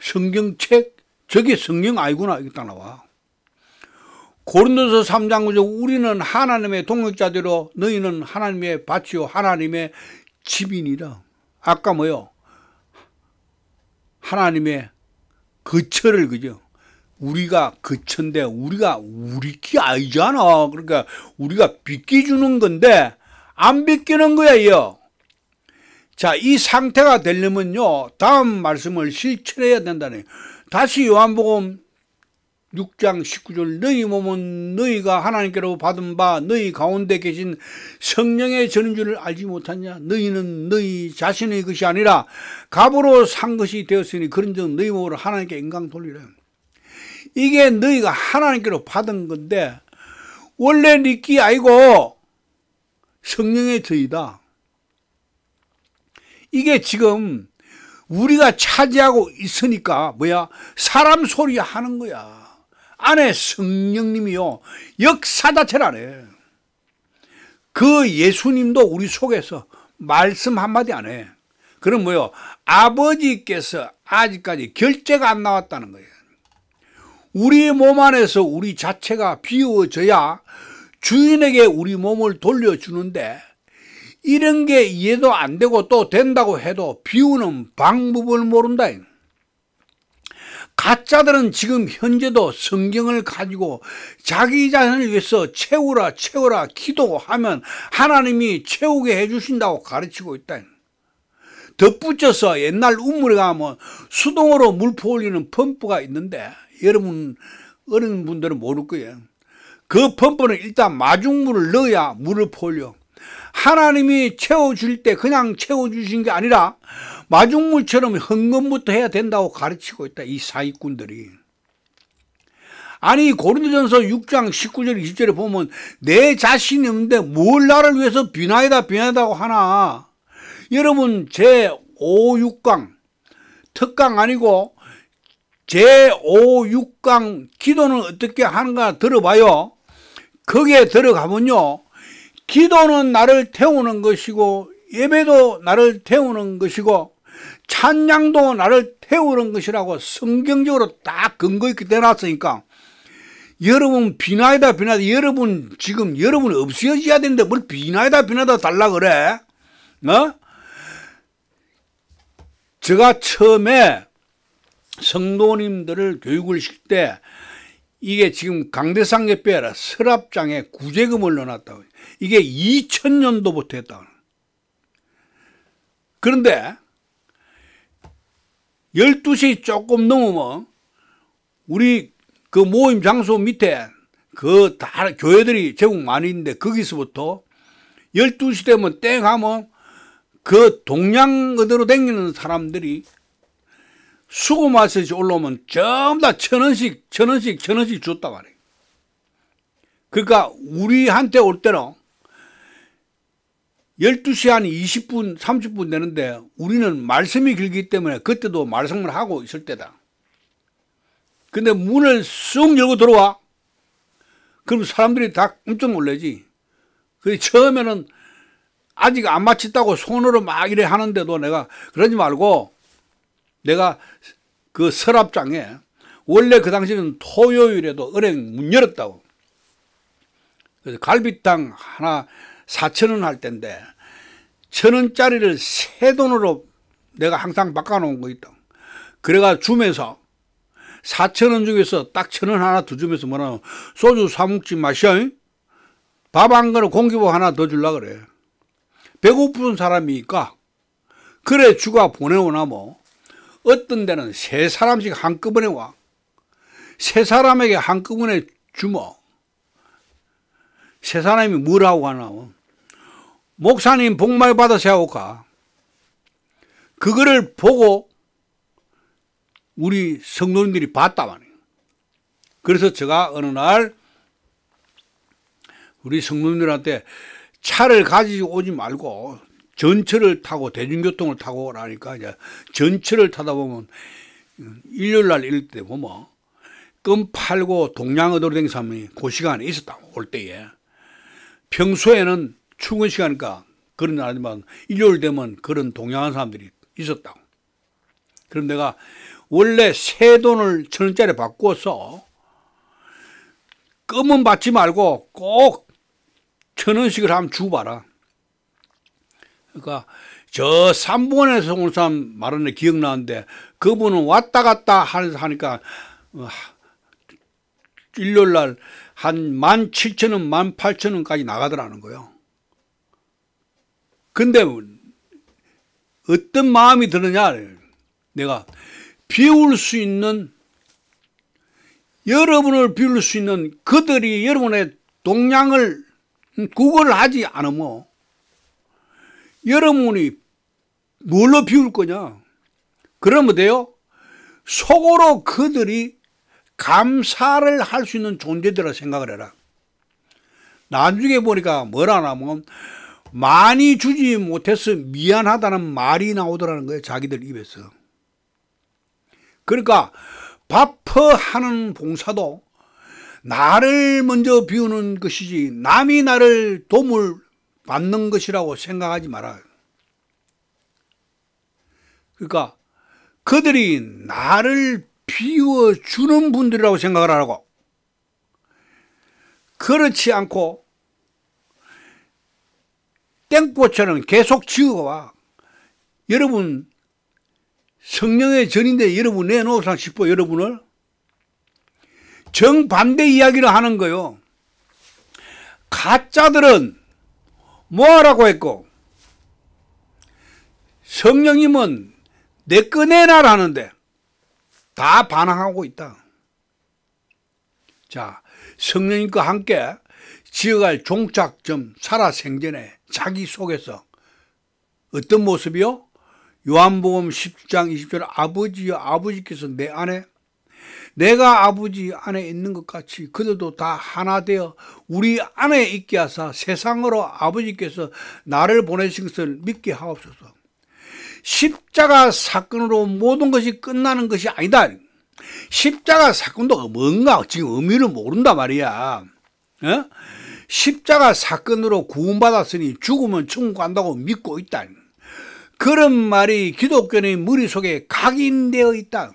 성경책 저게 성경 아니구나 이게 딱 나와. 고린도서 3장 9절 우리는 하나님의 동역자대로 너희는 하나님의 밭이요 하나님의 집이니라. 아까 뭐요? 하나님의 거처를 그죠? 우리가 거처인데 우리가 우리 게 아니잖아. 그러니까 우리가 빚겨주는 건데 안 빚기는 거야. 자, 이 상태가 되려면요 다음 말씀을 실천해야 된다네. 다시 요한복음 6장 19절 너희 몸은 너희가 하나님께로 받은 바 너희 가운데 계신 성령의 전인 줄을 알지 못하냐. 너희는 너희 자신의 것이 아니라 값으로 산 것이 되었으니 그런즉 너희 몸으로 하나님께 영광 돌리라. 이게 너희가 하나님께로 받은 건데 원래 니끼 아니고 성령의 저이다. 이게 지금 우리가 차지하고 있으니까 뭐야? 사람 소리 하는 거야. 안에 성령님이요 역사 자체를 안 해. 그 예수님도 우리 속에서 말씀 한마디 안 해. 그럼 뭐요? 아버지께서 아직까지 결재가 안 나왔다는 거예요. 우리 몸 안에서 우리 자체가 비워져야 주인에게 우리 몸을 돌려주는데 이런 게 이해도 안 되고 또 된다고 해도 비우는 방법을 모른다. 가짜들은 지금 현재도 성경을 가지고 자기 자신을 위해서 채우라 기도하면 하나님이 채우게 해주신다고 가르치고 있다. 덧붙여서 옛날 우물에 가면 수동으로 물 퍼올리는 펌프가 있는데 여러분 어린 분들은 모를 거예요. 그 펌프는 일단 마중물을 넣어야 물을 퍼올려. 하나님이 채워줄 때 그냥 채워주신 게 아니라 마중물처럼 헌금부터 해야 된다고 가르치고 있다, 이 사기꾼들이. 아니, 고린도전서 6장 19절 20절에 보면 내 자신이 없는데 뭘 나를 위해서 비나이다고 하나. 여러분, 제5, 6강 특강 아니고 제5, 6강 기도는 어떻게 하는가 들어봐요. 거기에 들어가면요, 기도는 나를 태우는 것이고 예배도 나를 태우는 것이고 찬양도 나를 태우는 것이라고 성경적으로 딱 근거 있게 대놨으니까, 여러분 비나이다 여러분 지금 여러분 없어져야 되는데 뭘 비나이다 달라 그래? 제가 처음에 성도님들을 교육을 시킬 때 이게 지금 강대상계뼈에 아니라 서랍장에 구제금을 넣어놨다고. 이게 2000년도부터 했다고. 그런데 12시 조금 넘으면 우리 그 모임 장소 밑에 그 다 교회들이 제국 많이 있는데 거기서부터 12시 되면 땡 하면 그 동양 그대로 다니는 사람들이 수고 마셔서 올라오면 전부 다 1000원씩 줬다 말이에요. 그러니까 우리한테 올 때는 12시 한 20분 30분 되는데 우리는 말씀이 길기 때문에 그때도 말씀을 하고 있을 때다. 근데 문을 쑥 열고 들어와. 그럼 사람들이 다 깜짝 놀라지. 그래서 처음에는 아직 안 마쳤다고 손으로 막 이래 하는데도 내가 그러지 말고, 내가 그 서랍장에 원래 그 당시에는 토요일에도 은행 문 열었다고. 그래서 갈비탕 하나 4,000원 할 때인데 1,000원짜리를 새 돈으로 내가 항상 바꿔놓은 거 있다. 그래가 주면서 4,000원 중에서 딱 1,000원 하나 더 주면서 뭐라, 소주 사먹지 마셔. 밥 한 그릇 공기밥 하나 더 줄라 그래. 배고픈 사람이니까. 그래 주가 보내오나 뭐. 어떤 데는 3사람씩 한꺼번에 와. 3사람에게 한꺼번에 주모. 3사람이 뭘 하고 가나. 목사님 복 많이 받으세요 하고 가. 그거를 보고 우리 성도님들이 봤다 말이에요. 그래서 제가 어느 날 우리 성도님들한테 차를 가지고 오지 말고 전철을 타고 대중교통을 타고 오라니까, 이제 전철을 타다 보면 일요일날 이럴 때 보면 껌 팔고 동양어도로 된 사람이 그 시간에 있었다고. 올 때에 평소에는 출근 시간이니까 그런 날 하지만 일요일 되면 그런 동양한 사람들이 있었다고. 그럼 내가 원래 새 돈을 1,000원짜리 바꾸어서 껌은 받지 말고 꼭 1,000원씩을 한번 주봐라. 그러니까 저 3번에서 온 사람 말하는 기억나는데, 그분은 왔다 갔다 하니까 일요일날 한 17,000원, 18,000원까지 나가더라는 거예요. 근데 어떤 마음이 드느냐, 내가 비울 수 있는, 여러분을 비울 수 있는 그들이 여러분의 동량을 구걸을 하지 않으면 여러분이 뭘로 비울 거냐? 그러면 돼요? 속으로 그들이 감사를 할 수 있는 존재들이라 생각을 해라. 나중에 보니까 뭐라냐면 많이 주지 못해서 미안하다는 말이 나오더라는 거예요, 자기들 입에서. 그러니까 바퍼하는 봉사도 나를 먼저 비우는 것이지 남이 나를 도움을 받는 것이라고 생각하지 마라. 그러니까 그들이 나를 비워주는 분들이라고 생각을 하라고. 그렇지 않고 땡보처럼 계속 지어와. 여러분 성령의 전인데 여러분 내놓으라 싶어. 여러분을 정반대 이야기를 하는 거요. 가짜들은 뭐하라고 했고 성령님은 내 거 내놔라는데 다 반항하고 있다. 자, 성령님과 함께 지어갈 종착점 살아생전에 자기 속에서. 어떤 모습이요? 요한복음 10장 20절 아버지여 아버지께서 내 안에 내가 아버지 안에 있는 것 같이 그들도 다 하나 되어 우리 안에 있게 하사 세상으로 아버지께서 나를 보내신 것을 믿게 하옵소서. 십자가 사건으로 모든 것이 끝나는 것이 아니다. 십자가 사건도 뭔가 지금 의미를 모른단 말이야. 어? 십자가 사건으로 구원받았으니 죽으면 천국 간다고 믿고 있다. 그런 말이 기독교의 머릿속에 각인되어 있다.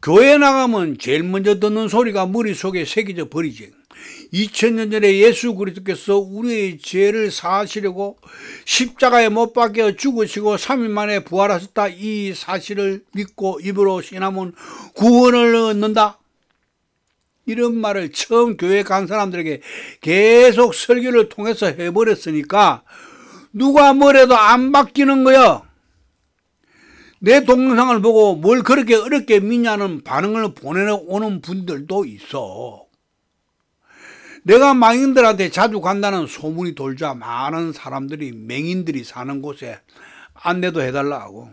교회 나가면 제일 먼저 듣는 소리가 머릿속에 새겨져 버리지. 2000년 전에 예수 그리스도께서 우리의 죄를 사하시려고 십자가에 못 박혀 죽으시고 3일 만에 부활하셨다. 이 사실을 믿고 입으로 신하면 구원을 얻는다. 이런 말을 처음 교회 간 사람들에게 계속 설교를 통해서 해버렸으니까 누가 뭐래도 안 바뀌는 거야. 내 동영상을 보고 뭘 그렇게 어렵게 믿냐는 반응을 보내오는 분들도 있어. 내가 망인들한테 자주 간다는 소문이 돌자 많은 사람들이 맹인들이 사는 곳에 안내도 해달라고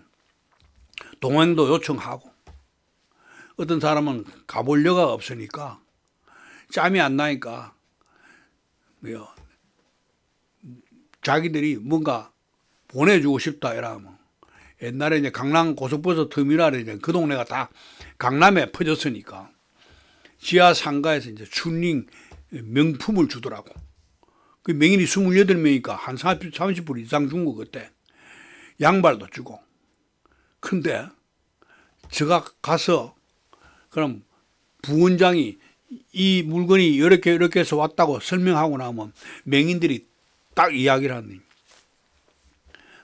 동행도 요청하고 어떤 사람은 가볼 여가 없으니까 짬이 안 나니까 자기들이 뭔가 보내주고 싶다 이러면 옛날에 이제 강남 고속버스 터미널에 이제 그 동네가 다 강남에 퍼졌으니까 지하 상가에서 이제 춘링 명품을 주더라고. 그 명인이 28명이니까 한 30불 이상 준 거 그때. 양발도 주고. 근데 제가 가서 그럼 부원장이 이 물건이 이렇게 해서 왔다고 설명하고 나면 맹인들이 딱 이야기를 하니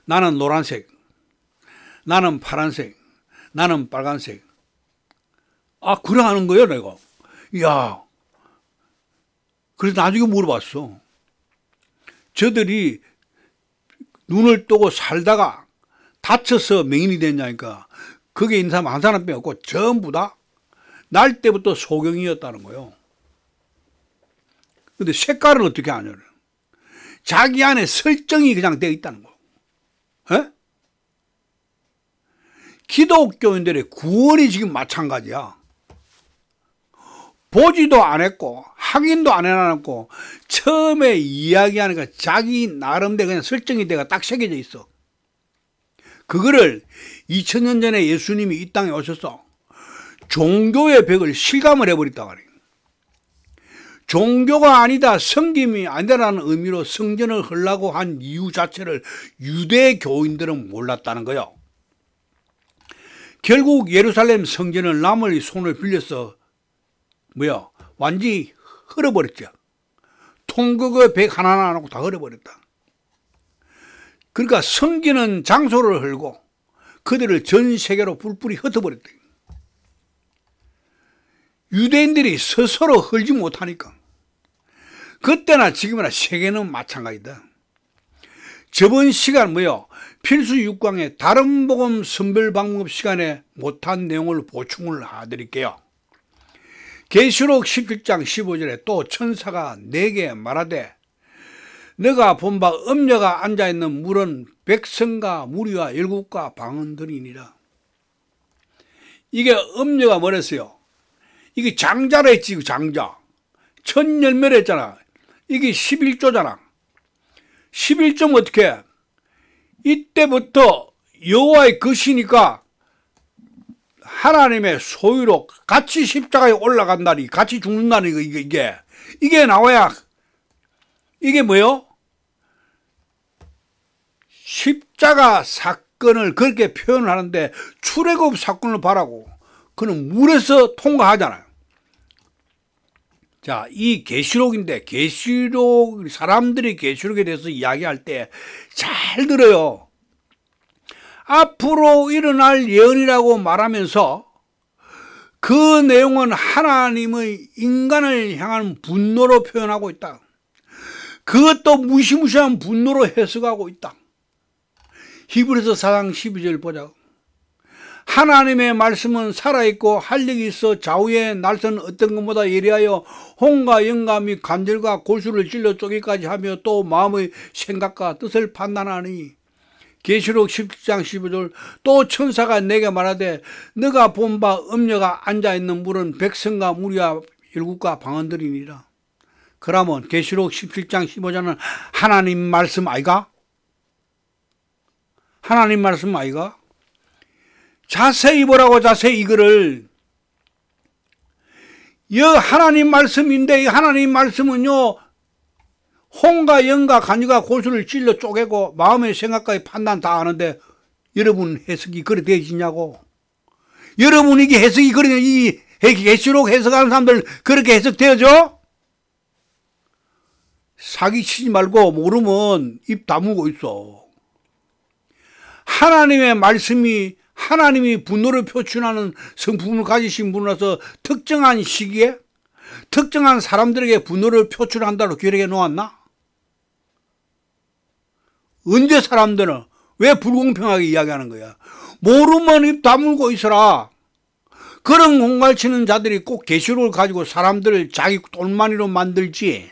나는 노란색, 나는 파란색, 나는 빨간색. 아, 그래 하는 거예요, 내가. 이야. 그래서 나중에 물어봤어. 저들이 눈을 뜨고 살다가 다쳐서 맹인이 됐냐니까 거기에 있는 사람 한 사람 빼고 전부 다 날 때부터 소경이었다는 거예요. 근데 색깔은 어떻게 아냐? 자기 안에 설정이 그냥 되어 있다는 거예요. 에? 기독교인들의 구원이 지금 마찬가지야. 보지도 안 했고 확인도 안 해놨고 처음에 이야기하니까 자기 나름대로 그냥 설정이 돼가 딱 새겨져 있어. 그거를 2000년 전에 예수님이 이 땅에 오셔서 종교의 벽을 실감을 해버렸다 말이에요. 종교가 아니다, 섬김이 아니다라는 의미로 성전을 하려고 한 이유 자체를 유대 교인들은 몰랐다는 거예요. 결국 예루살렘 성전을 남의 손을 빌려서 완전히 헐어버렸죠. 통곡의 백 하나 안 하고 다 헐어버렸다. 그러니까 섬기는 장소를 헐고 그들을 전 세계로 뿔뿔이 흩어버렸다. 유대인들이 스스로 헐지 못하니까. 그때나 지금이나 세계는 마찬가지다. 저번 시간 필수 6강의 다른 복음 선별 방법 시간에 못한 내용을 보충을 해드릴게요. 계시록 17장 15절에 또 천사가 내게 말하되 너가 본 바 음녀가 앉아있는 물은 백성과 무리와 열국과 방언들이니라. 이게 음녀가 뭐랬어요? 이게 장자라 했지. 장자 첫 열매를 했잖아. 이게 11조잖아 11조면 어떻게 해? 이때부터 여호와의 것이니까 하나님의 소유로 같이 십자가에 올라간다니 같이 죽는다니 이게 나와야 이게 뭐요? 십자가 사건을 그렇게 표현을 하는데 출애굽 사건을 바라고 그는 물에서 통과하잖아요. 자, 이 계시록인데 사람들이 계시록에 대해서 이야기할 때 잘 들어요. 앞으로 일어날 예언이라고 말하면서 그 내용은 하나님의 인간을 향한 분노로 표현하고 있다. 그것도 무시무시한 분노로 해석하고 있다. 히브리서 4장 12절 보자. 하나님의 말씀은 살아있고 활력이 있어 좌우의 날선 어떤 것보다 예리하여 혼과 영과 및 관절과 골수를 찔러 쪼개기까지 하며 또 마음의 생각과 뜻을 판단하니 계시록 17장 15절 또 천사가 내게 말하되 너가 본 바 음녀가 앉아있는 물은 백성과 무리와 열국과 방언들이니라. 그러면 계시록 17장 15절은 하나님 말씀 아이가? 하나님 말씀 아이가? 자세히 보라고. 자세히 이거를 하나님 말씀인데 이 하나님 말씀은요 혼과 영과 간유가 골수를 찔러 쪼개고 마음의 생각까지 판단 다 하는데 여러분 해석이 그래 되지냐고. 여러분 이게 해석이 그래 이 계시록 해석하는 사람들 그렇게 해석되어져? 사기치지 말고 모르면 입 다물고 있어. 하나님의 말씀이 하나님이 분노를 표출하는 성품을 가지신 분으로서 특정한 시기에 특정한 사람들에게 분노를 표출한다고 기록해 놓았나? 언제 사람들은 왜 불공평하게 이야기하는 거야? 모르면 입 다물고 있어라. 그런 공갈치는 자들이 꼭 계시록을 가지고 사람들을 자기 똘마니로 만들지.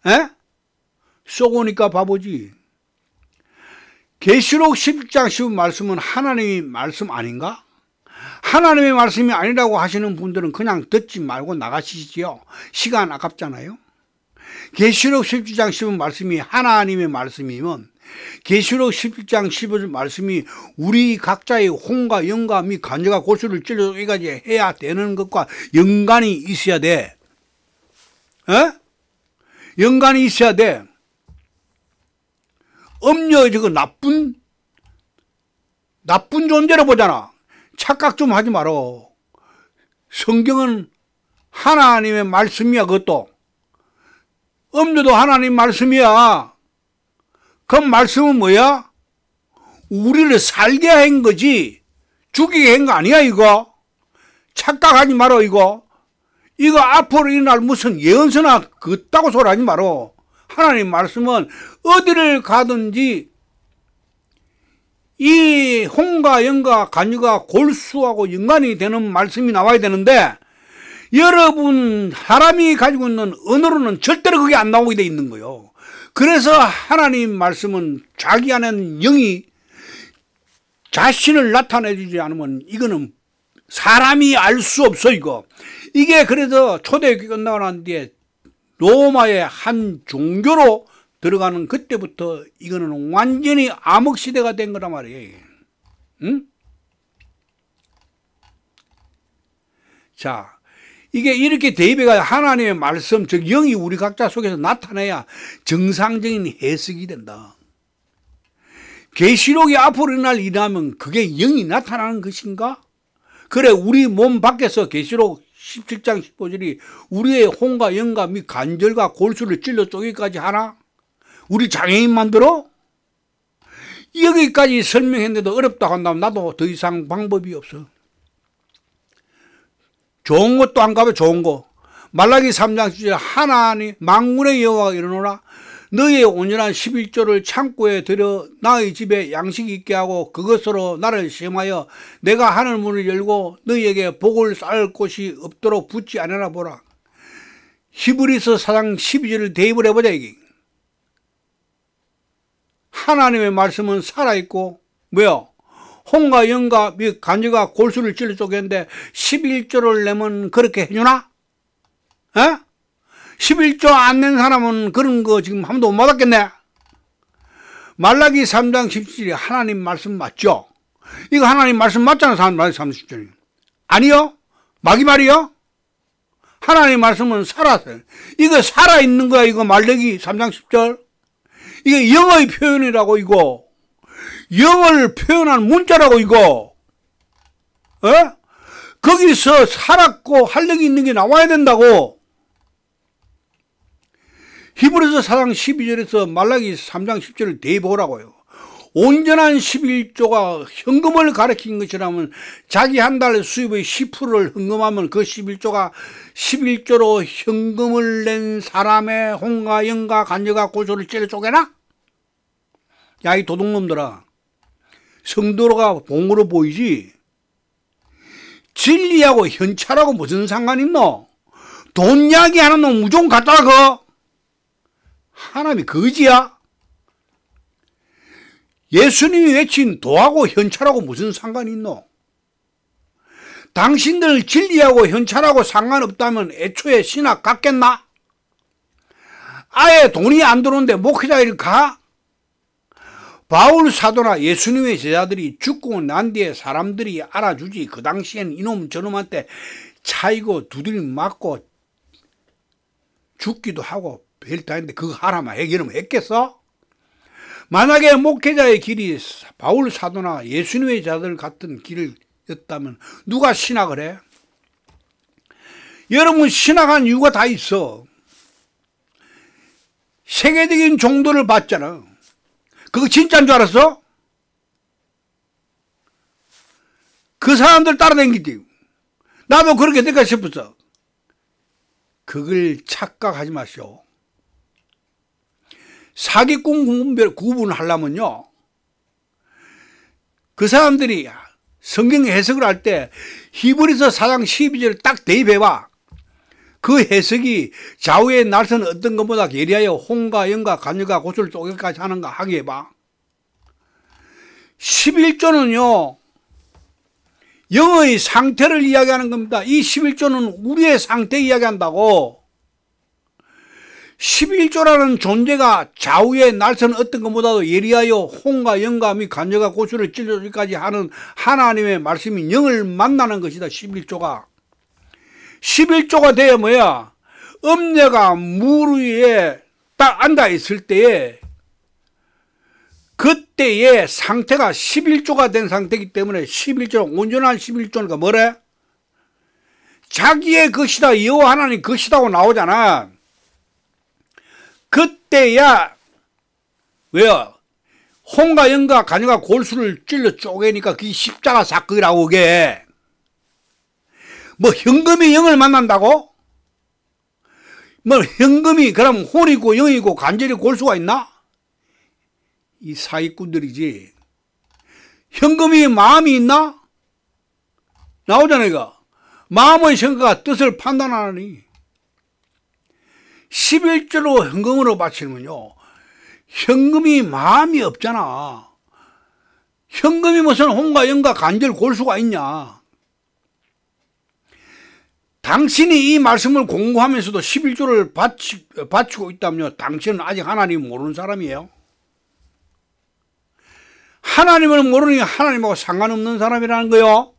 에? 쏘고니까 바보지. 계시록 11장 15 말씀은 하나님의 말씀 아닌가? 하나님의 말씀이 아니라고 하시는 분들은 그냥 듣지 말고 나가시지요. 시간 아깝잖아요. 계시록 17장 15 말씀이 하나님의 말씀이면 계시록 17장 15절 말씀이 우리 각자의 혼과 영과 및 간절과 골수를 찔러 여기까지 해야 되는 것과 연관이 있어야 돼. 에? 연관이 있어야 돼. 음녀 저거 나쁜 존재로 보잖아. 착각 좀 하지 마라. 성경은 하나님의 말씀이야. 그것도 음녀도 하나님 말씀이야. 그 말씀은 뭐야? 우리를 살게 한 거지 죽이게 한 거 아니야. 이거 착각하지 마라. 이거 앞으로 일어날 무슨 예언서나 그따고 소리 하지 마라. 하나님 말씀은 어디를 가든지 이 혼과 영과 간유가 골수하고 연관이 되는 말씀이 나와야 되는데 여러분 사람이 가지고 있는 언어로는 절대로 그게 안 나오게 돼 있는 거예요. 그래서 하나님 말씀은 자기 안에는 영이 자신을 나타내주지 않으면 이거는 사람이 알 수 없어. 이게 그래서 초대교회 끝나고 난 뒤에 로마의 한 종교로 들어가는 그때부터 이거는 완전히 암흑시대가 된 거란 말이에요. 응? 자, 이게 이렇게 대비가 하나님의 말씀, 즉 영이 우리 각자 속에서 나타나야 정상적인 해석이 된다. 계시록이 앞으로 일어날 일이라면 그게 영이 나타나는 것인가? 그래, 우리 몸 밖에서 계시록 17장 15절이 우리의 혼과 영과 및 관절과 골수를 찔러 쪼개기까지 하나? 우리 장애인 만들어? 여기까지 설명했는데도 어렵다고 한다면 나도 더 이상 방법이 없어. 좋은 것도 안 가면 좋은 거. 말라기 3장 10절에 하나님 만군의 여호와가 이르노라 너희의 온전한 11조를 창고에 들여 나의 집에 양식 있게 하고 그것으로 나를 시험하여 내가 하늘 문을 열고 너희에게 복을 쌓을 곳이 없도록 붙지 않으라 보라. 히브리서 4장 12절을 대입을 해보자. 이게 하나님의 말씀은 살아있고 뭐요? 혼과 영과 및 간주가 골수를 찔러 쪼개는데 11조를 내면 그렇게 해주나? 에? 11조 안 낸 사람은 그런 거 지금 한 번도 못 받았겠네. 말라기 3장 17절이 하나님 말씀 맞죠? 이거 하나님 말씀 맞잖아. 말라기 3장 17절이 아니요? 마귀 말이요? 하나님 말씀은 살았어요. 이거 살아있는 거야. 이거 말라기 3장 10절 이게 영의 표현이라고. 이거 영을 표현한 문자라고. 이거 거기서 살았고 활력이 있는 게 나와야 된다고. 히브리서 4장 12절에서 말라기 3장 10절을 대입하라고요. 온전한 11조가 현금을 가리킨 것이라면 자기 한 달 수입의 10%를 헌금하면 그 11조가 11조로 현금을 낸 사람의 혼과 영과 간여가 골수를 찔러 쪼개나? 야, 이 도둑놈들아. 성도가 봉으로 보이지 진리하고 현찰하고 무슨 상관 있노? 돈 이야기하는 놈 무조건 갖다 그 하나님이 거지야? 예수님이 외친 도하고 현찰하고 무슨 상관이 있노? 당신들 진리하고 현찰하고 상관없다면 애초에 신학 갔겠나? 아예 돈이 안 들어오는데 목회자 일 가? 바울 사도나 예수님의 제자들이 죽고 난 뒤에 사람들이 알아주지. 그 당시엔 이놈 저놈한테 차이고 두드려 맞고 죽기도 하고 별도 아닌데 그거 하라면 이러면 했겠어? 만약에 목회자의 길이 바울 사도나 예수님의 제자들 같은 길이었다면 누가 신학을 해? 여러분 신학한 이유가 다 있어. 세계적인 종도를 봤잖아. 그거 진짜인 줄 알았어? 그 사람들 따라다니지. 나도 그렇게 될까 싶었어. 그걸 착각하지 마시오. 사기꾼 구분하려면요. 그 사람들이 성경 해석을 할 때 히브리서 4장 12절을 딱 대입해봐. 그 해석이 좌우의 날선 어떤 것보다 예리하여 홍과 영과 간여가 고술 쪼개까지 하는가 하게 해봐. 11조는요. 영의 상태를 이야기하는 겁니다. 이 11조는 우리의 상태 이야기한다고. 11조라는 존재가 좌우의 날선 어떤 것보다도 예리하여 홍과 영과 및 간여가 고술을 찔러주기까지 하는 하나님의 말씀이 영을 만나는 것이다. 11조가. 11조가 돼야 뭐야? 음녀가 물 위에 딱 앉아 있을 때에 그때의 상태가 11조가 된 상태이기 때문에 11조, 온전한 11조니까 뭐래? 자기의 것이다, 여호와 하나님 것이다고 나오잖아. 그때야 왜요? 홍과 영과 간여가 골수를 찔러 쪼개니까 그게 십자가 사건이라고 그게. 뭐 현금이 영을 만난다고? 뭐 현금이 그럼 혼이고 영이고 간절히 골수가 있나? 이 사기꾼들이지. 현금이 마음이 있나? 나오잖아 이거. 마음의 생각과 뜻을 판단하니 11조로 현금으로 바치면요. 현금이 마음이 없잖아. 현금이 무슨 홍과 영과 간절 골수가 있냐. 당신이 이 말씀을 공부하면서도 11조를 바치고 있다면요. 당신은 아직 하나님을 모르는 사람이에요. 하나님을 모르니 하나님하고 상관없는 사람이라는 거요.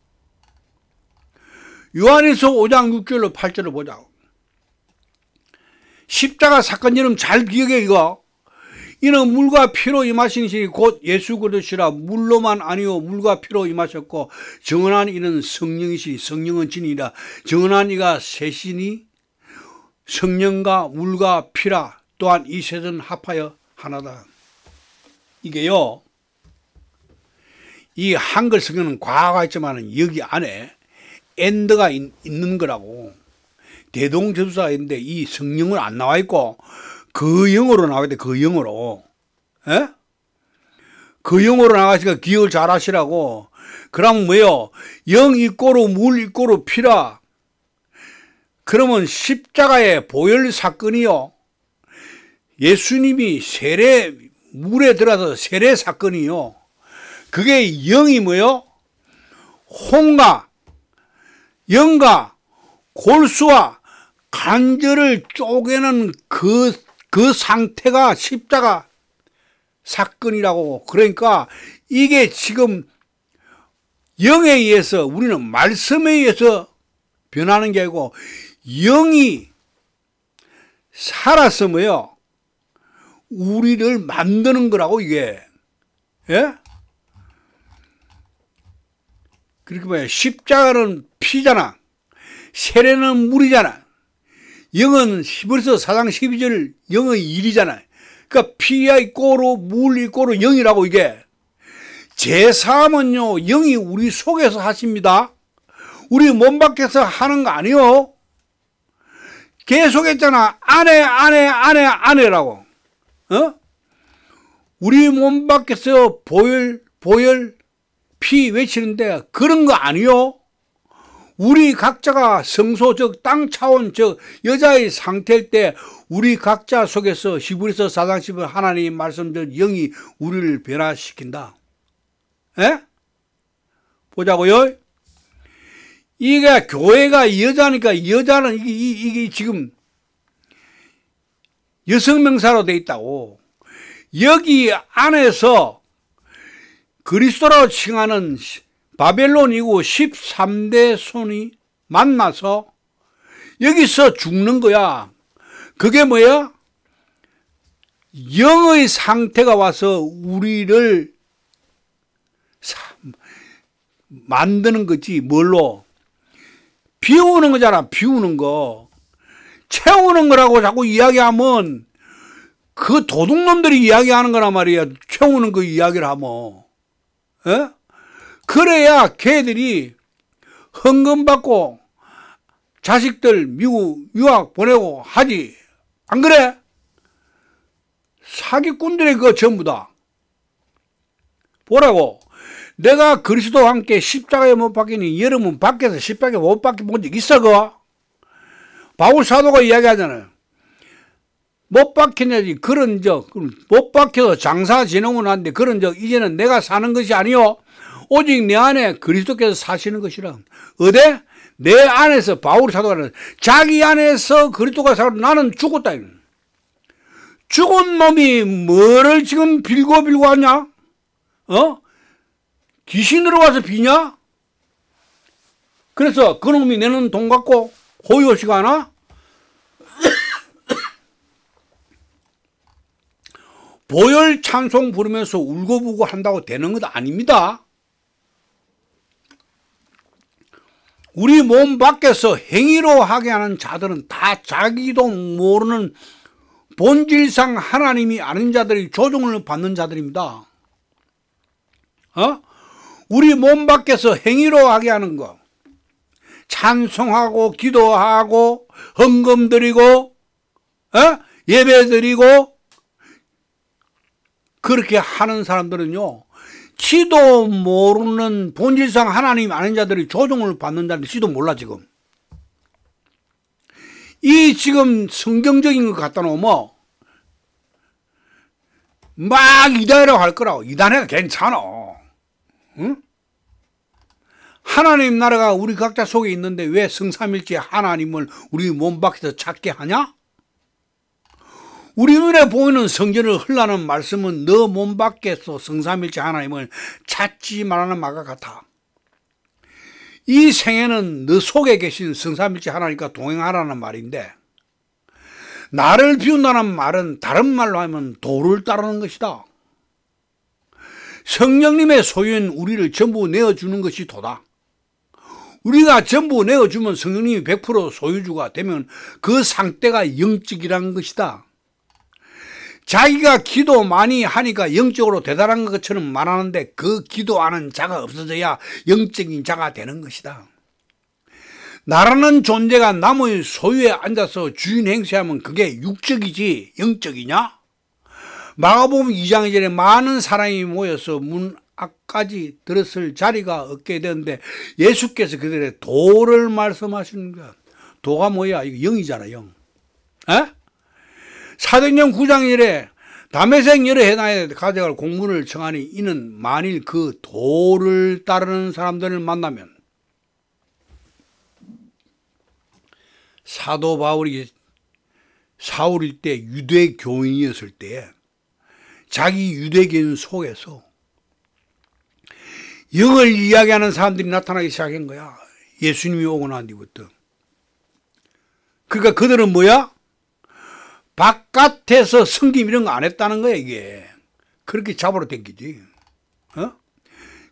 요한일서 5장 6절로 8절을 보자고. 십자가 사건 이름 잘 기억해 이거. 이는 물과 피로 임하신 신이 곧 예수 그리스도시라. 물로만 아니요 물과 피로 임하셨고 정언한 이는 성령이시니 성령은 진이라. 정언한 이가 셋이니 성령과 물과 피라. 또한 이 셋은 합하여 하나다. 이게요. 이 한글 성경은 과가 있지만 여기 안에 엔드가 있는 거라고. 대동제수사가 있는데 이 성령은 안 나와 있고 그 영어로 나와야 돼. 그 영어로. 에? 그 영어로 나가시니까 기억을 잘 하시라고. 그럼 뭐요? 영 있고로 물 있고로 피라. 그러면 십자가의 보혈 사건이요. 예수님이 세례 물에 들어서 세례 사건이요. 그게 영이 뭐요? 홍과 영과 골수와 간절을 쪼개는 그 상태가 십자가 사건이라고. 그러니까 이게 지금 영에 의해서 우리는 말씀에 의해서 변하는 게 아니고 영이 살아서 뭐요? 우리를 만드는 거라고 이게. 예? 그렇게 봐요. 십자가는 피잖아. 세례는 물이잖아. 영은 히브리서 4장 12절 영의 일이잖아. 그러니까 피가 있고로 물 있고로 영이라고 이게. 제사함은요 영이 우리 속에서 하십니다. 우리 몸 밖에서 하는 거 아니요. 계속 했잖아. 안에라고. 어? 우리 몸 밖에서 보혈 피 외치는데 그런 거 아니요. 우리 각자가 성소 즉 땅 차원 즉 여자의 상태일 때 우리 각자 속에서 히브리서 4장 10절 하나님 말씀대로 영이 우리를 변화시킨다. 에? 보자고요. 이게 교회가 여자니까 여자는 이게 지금 여성명사로 돼 있다고. 여기 안에서 그리스도라고 칭하는 바벨론이고 13대 손이 만나서 여기서 죽는 거야. 그게 뭐야? 영의 상태가 와서 우리를 만드는 거지. 뭘로? 비우는 거잖아. 비우는 거. 채우는 거라고 자꾸 이야기하면 그 도둑놈들이 이야기하는 거란 말이야. 채우는 거 이야기를 하면. 에? 그래야 걔들이 헌금 받고 자식들 미국 유학 보내고 하지. 안 그래? 사기꾼들의 그거 전부 다. 보라고. 내가 그리스도와 함께 십자가에 못 박히니 여러분 밖에서 십자가에 못 박혀 본 적 있어? 그거? 바울 사도가 이야기하잖아요. 못 박히냐지. 그런 적, 못 박혀서 장사 지내고 났는데 그런 적 이제는 내가 사는 것이 아니요. 오직 내 안에 그리스도께서 사시는 것이라. 어디? 내 안에서 바울 사도가 자기 안에서 그리스도가 살고 나는 죽었다. 죽은 놈이 뭐를 지금 빌고 하냐? 귀신으로 와서 비냐? 그래서 그 놈이 내는 돈 갖고 호요시가 하나? 보혈 찬송 부르면서 울고불고 한다고 되는 것 아닙니다. 우리 몸 밖에서 행위로 하게 하는 자들은 다 자기도 모르는 본질상 하나님이 아닌 자들이 조종을 받는 자들입니다. 우리 몸 밖에서 행위로 하게 하는 거. 찬송하고 기도하고 헌금 드리고 예배 드리고 그렇게 하는 사람들은요, 지도 모르는 본질상 하나님 아닌 자들이 조종을 받는 자인데 지도 몰라. 지금 이 지금 성경적인 것 갖다 놓으면 막 이단이라고 할 거라고. 이단해가 괜찮아. 응? 하나님 나라가 우리 각자 속에 있는데 왜 성삼일체 하나님을 우리 몸 밖에서 찾게 하냐? 우리 눈에 보이는 성전을 흘러는 말씀은 너 몸 밖에서 성삼일체 하나님을 찾지 말라는 말과 같아. 이 생애는 너 속에 계신 성삼일체 하나님과 동행하라는 말인데, 나를 비운다는 말은 다른 말로 하면 도를 따르는 것이다. 성령님의 소유인 우리를 전부 내어주는 것이 도다. 우리가 전부 내어주면 성령님이 100% 소유주가 되면 그 상태가 영적이라는 것이다. 자기가 기도 많이 하니까 영적으로 대단한 것처럼 말하는데 그 기도하는 자가 없어져야 영적인 자가 되는 것이다. 나라는 존재가 남의 소유에 앉아서 주인 행세하면 그게 육적이지 영적이냐? 마가복음 2장 2절에 많은 사람이 모여서 문 앞까지 들었을 자리가 없게 되는데 예수께서 그들의 도를 말씀하시는 거야. 도가 뭐야? 이거 영이잖아, 영. 사도행전 9장 1에 다메섹 여러 해나에 가져갈 공문을 청하니 이는 만일 그 도를 따르는 사람들을 만나면, 사도 바울이 사울일 때 유대교인이었을 때 자기 유대교인 속에서 영을 이야기하는 사람들이 나타나기 시작한 거야. 예수님이 오고 난 뒤부터. 그러니까 그들은 뭐야? 바깥에서 섬김 이런 거 안 했다는 거야, 이게. 그렇게 잡으러 댕기지.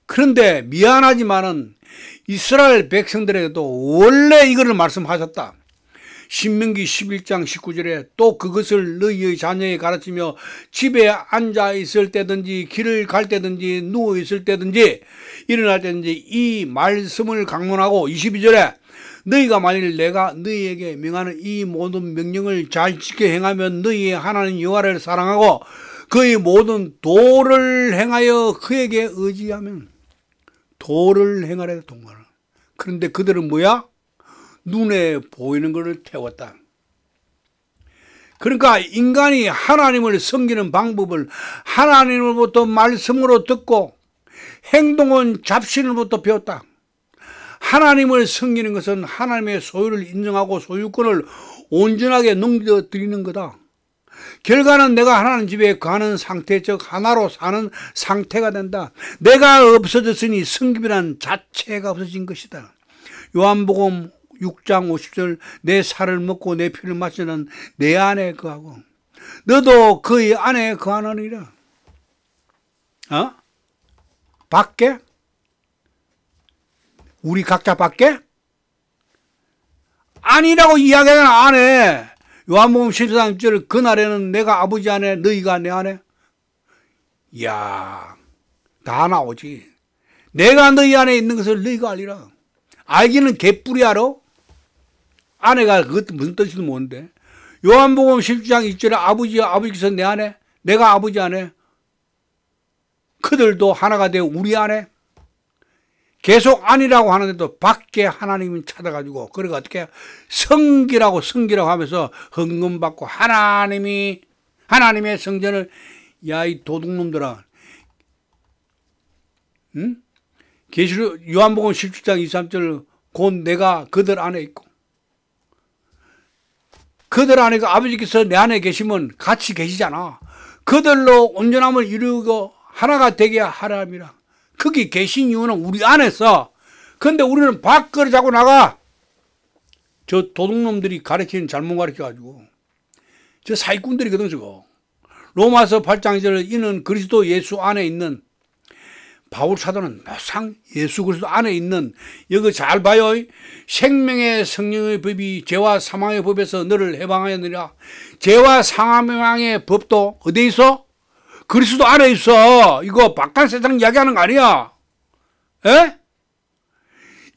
그런데 미안하지만은 이스라엘 백성들에게도 원래 이거를 말씀하셨다. 신명기 11장 19절에 또 그것을 너희의 자녀에 가르치며 집에 앉아 있을 때든지 길을 갈 때든지 누워 있을 때든지 일어날 때든지 이 말씀을 강론하고 22절에 너희가 만일 내가 너희에게 명하는 이 모든 명령을 잘 지켜 행하면 너희의 하나님 여호와를 사랑하고 그의 모든 도를 행하여 그에게 의지하면, 도를 행하래. 동거는 그런데 그들은 뭐야? 눈에 보이는 것을 태웠다. 그러니까 인간이 하나님을 섬기는 방법을 하나님으로부터 말씀으로 듣고 행동은 잡신으로부터 배웠다. 하나님을 섬기는 것은 하나님의 소유를 인정하고 소유권을 온전하게 넘겨드리는 거다. 결과는 내가 하나님 집에 가는 상태, 즉 하나로 사는 상태가 된다. 내가 없어졌으니 섬김이란 자체가 없어진 것이다. 요한복음 6장 50절 내 살을 먹고 내 피를 마시는 내 안에 거하고 너도 그의 안에 거하느니라. 밖에? 우리 각자 밖에? 아니라고 이야기하는 안에. 요한복음 14장 6절 그날에는 내가 아버지 안에 너희가 내 안에. 이야, 다 나오지. 내가 너희 안에 있는 것을 너희가 알리라. 알기는 개뿔이 알아? 안에가 그것도 무슨 뜻인지 모르는데. 요한복음 10장 2절에 아버지께서 내 안에, 내가 아버지 안에, 그들도 하나가 되어 우리 안에. 계속 아니라고 하는데도 밖에 하나님이 찾아가지고, 그러니까 어떻게 성기라고 하면서 헌금받고 하나님의 성전을, 야, 이 도둑놈들아. 응? 계시록 요한복음 17장 23절 곧 내가 그들 안에 있고 그들 안에 아버지께서 내 안에 계시면 같이 계시잖아. 그들로 온전함을 이루고 하나가 되게 하라 함이라. 거기 계신 이유는 우리 안에서. 근데 우리는 밖으로 자꾸 나가. 저 도둑놈들이 가르치는 잘못 가르쳐가지고. 저 사기꾼들이거든 저거. 로마서 8장 2절 이는 그리스도 예수 안에 있는 바울 사도는 항상 예수 그리스도 안에 있는 여기 잘 봐요. 생명의 성령의 법이 죄와 사망의 법에서 너를 해방하였느니라. 죄와 사망의 법도 어디에 있어? 그리스도 안에 있어. 이거 바깥 세상 이야기하는 거 아니야. 에?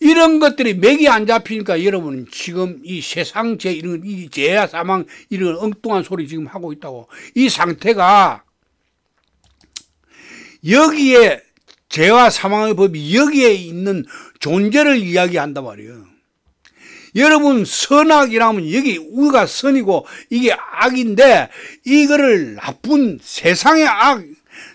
이런 것들이 맥이 안 잡히니까 여러분은 지금 이 세상 죄 이런 이 죄와 사망 이런 엉뚱한 소리 지금 하고 있다고. 이 상태가 여기에 죄와 사망의 법이 여기에 있는 존재를 이야기한단 말이에요. 여러분 선악이라면 여기 우리가 선이고 이게 악인데 이거를 나쁜 세상의 악,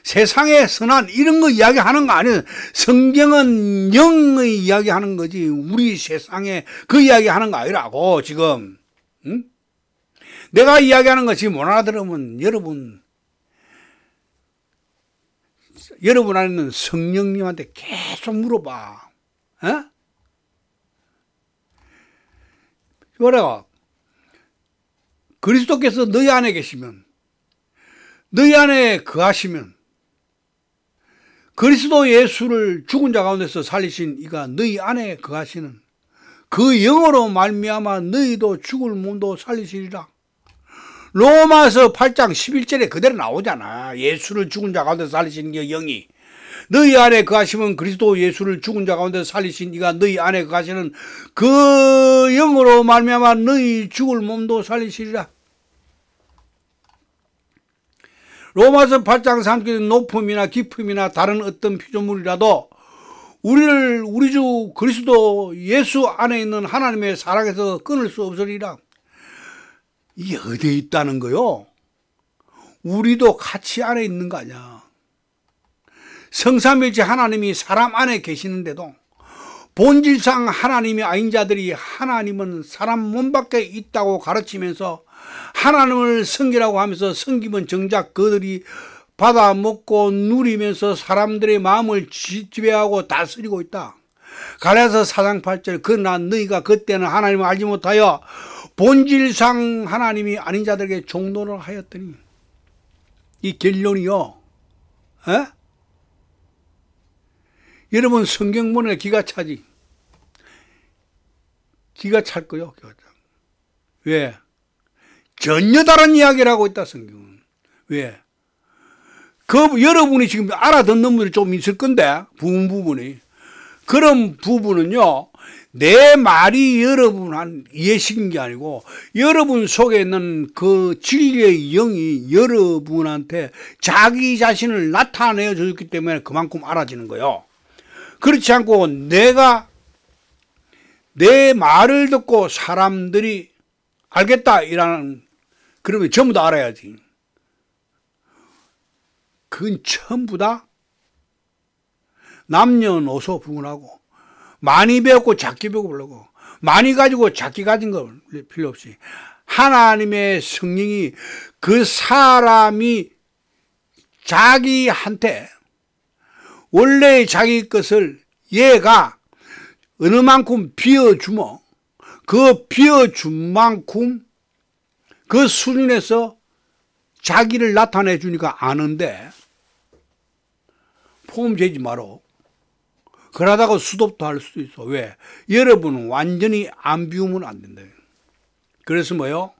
세상의 선한 이런 거 이야기하는 거 아니에요. 성경은 영의 이야기하는 거지 우리 세상에 그 이야기하는 거 아니라고 지금. 응? 내가 이야기하는 거 지금 못 알아들으면 여러분 안에 있는 성령님한테 계속 물어봐. 어? 뭐래가 그리스도께서 너희 안에 계시면 너희 안에 거하시면 그리스도 예수를 죽은 자 가운데서 살리신 이가 너희 안에 거하시는 그 영으로 말미암아 너희도 죽을 몸도 살리시리라. 로마서 8장 11절에 그대로 나오잖아. 예수를 죽은 자 가운데 살리신 그 영이 너희 안에 거하시면 그리스도 예수를 죽은 자 가운데 살리신 이가 너희 안에 거하시는 그 영으로 말미암아 너희 죽을 몸도 살리시리라. 로마서 8장 3절에 높음이나 깊음이나 다른 어떤 피조물이라도 우리 주 그리스도 예수 안에 있는 하나님의 사랑에서 끊을 수 없으리라. 이게 어디에 있다는 거요? 우리도 같이 안에 있는 거 아니야. 성삼일체 하나님이 사람 안에 계시는데도 본질상 하나님이 아닌 자들이 하나님은 사람 몸 밖에 있다고 가르치면서 하나님을 섬기라고 하면서 섬기면 정작 그들이 받아먹고 누리면서 사람들의 마음을 지배하고 다스리고 있다. 갈라디아서 4장 8절 그러나 너희가 그때는 하나님을 알지 못하여 본질상 하나님이 아닌 자들에게 종노를 하였더니 이 결론이요. 에? 여러분 성경 보내 기가 차지. 기가 찰 거요. 왜? 전혀 다른 이야기를 하고 있다 성경은. 왜? 여러분이 지금 알아듣는 분들이 좀 있을 건데 부분이 그런 부분은요. 내 말이 여러분 이해시킨 게 아니고 여러분 속에 있는 그 진리의 영이 여러분한테 자기 자신을 나타내어 줬기 때문에 그만큼 알아지는 거예요. 그렇지 않고 내가 내 말을 듣고 사람들이 알겠다 이라는, 그러면 전부 다 알아야지. 그건 전부 다 남녀노소 구분하고, 많이 배웠고 작게 배우고, 많이 가지고 작게 가진 거 필요 없이 하나님의 성령이 그 사람이 자기한테 원래 자기 것을 얘가 어느 만큼 비워주면 그 비워준 만큼 그 수준에서 자기를 나타내 주니까 아는데, 포함 재지 마라. 그러다가 수도도 할 수도 있어. 왜? 여러분은 완전히 안 비우면 안 된다. 그래서 뭐요?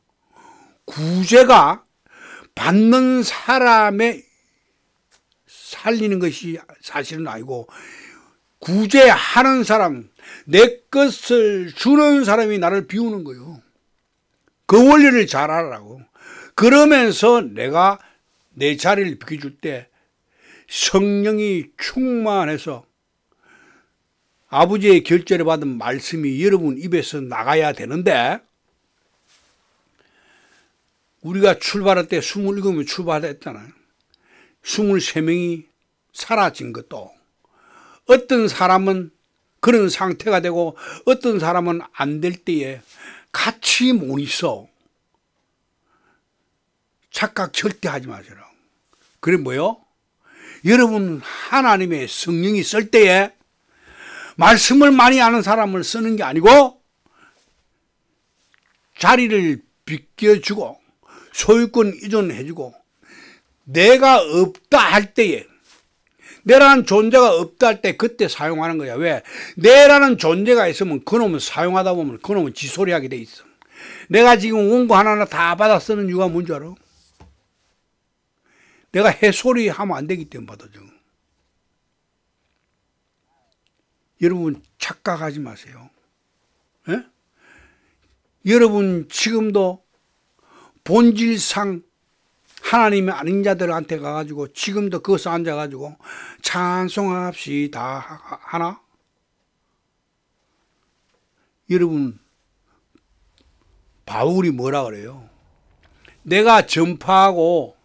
구제가 받는 사람의 살리는 것이 사실은 아니고, 구제하는 사람, 내 것을 주는 사람이 나를 비우는 거예요. 그 원리를 잘 알아라고. 그러면서 내가 내 자리를 비켜줄 때 성령이 충만해서 아버지의 결제를 받은 말씀이 여러분 입에서 나가야 되는데, 우리가 출발할 때 27명 출발했잖아요. 23명이 사라진 것도, 어떤 사람은 그런 상태가 되고 어떤 사람은 안 될 때에 같이 못 있어. 착각 절대 하지 마세요. 그래 뭐요? 여러분 하나님의 성령이 쓸 때에 말씀을 많이 아는 사람을 쓰는 게 아니고 자리를 비껴주고 소유권 이전해주고, 내가 없다 할 때에, 내라는 존재가 없다 할 때 그때 사용하는 거야. 왜? 내라는 존재가 있으면 그놈은 사용하다 보면 그놈은 지소리하게 돼 있어. 내가 지금 원고 하나하나 다 받아 쓰는 이유가 뭔지 알아? 내가 해소리 하면 안 되기 때문에 받아줘. 여러분 착각하지 마세요. 에? 여러분 지금도 본질상 하나님의 아닌 자들한테 가가지고 지금도 거기서 앉아가지고 찬송합시다 하나? 여러분 바울이 뭐라 그래요? 내가 전파하고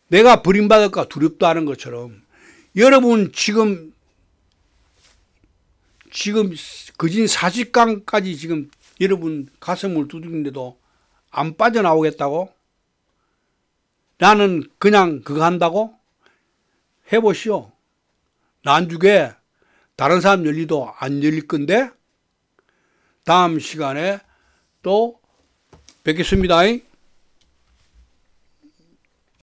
내가 버림받을까 두렵다 하는 것처럼, 여러분 지금 거진 40강까지 지금 여러분 가슴을 두드리는데도 안 빠져나오겠다고? 나는 그냥 그거 한다고? 해보시오. 난중에 다른 사람 열리도 안 열릴 건데, 다음 시간에 또 뵙겠습니다.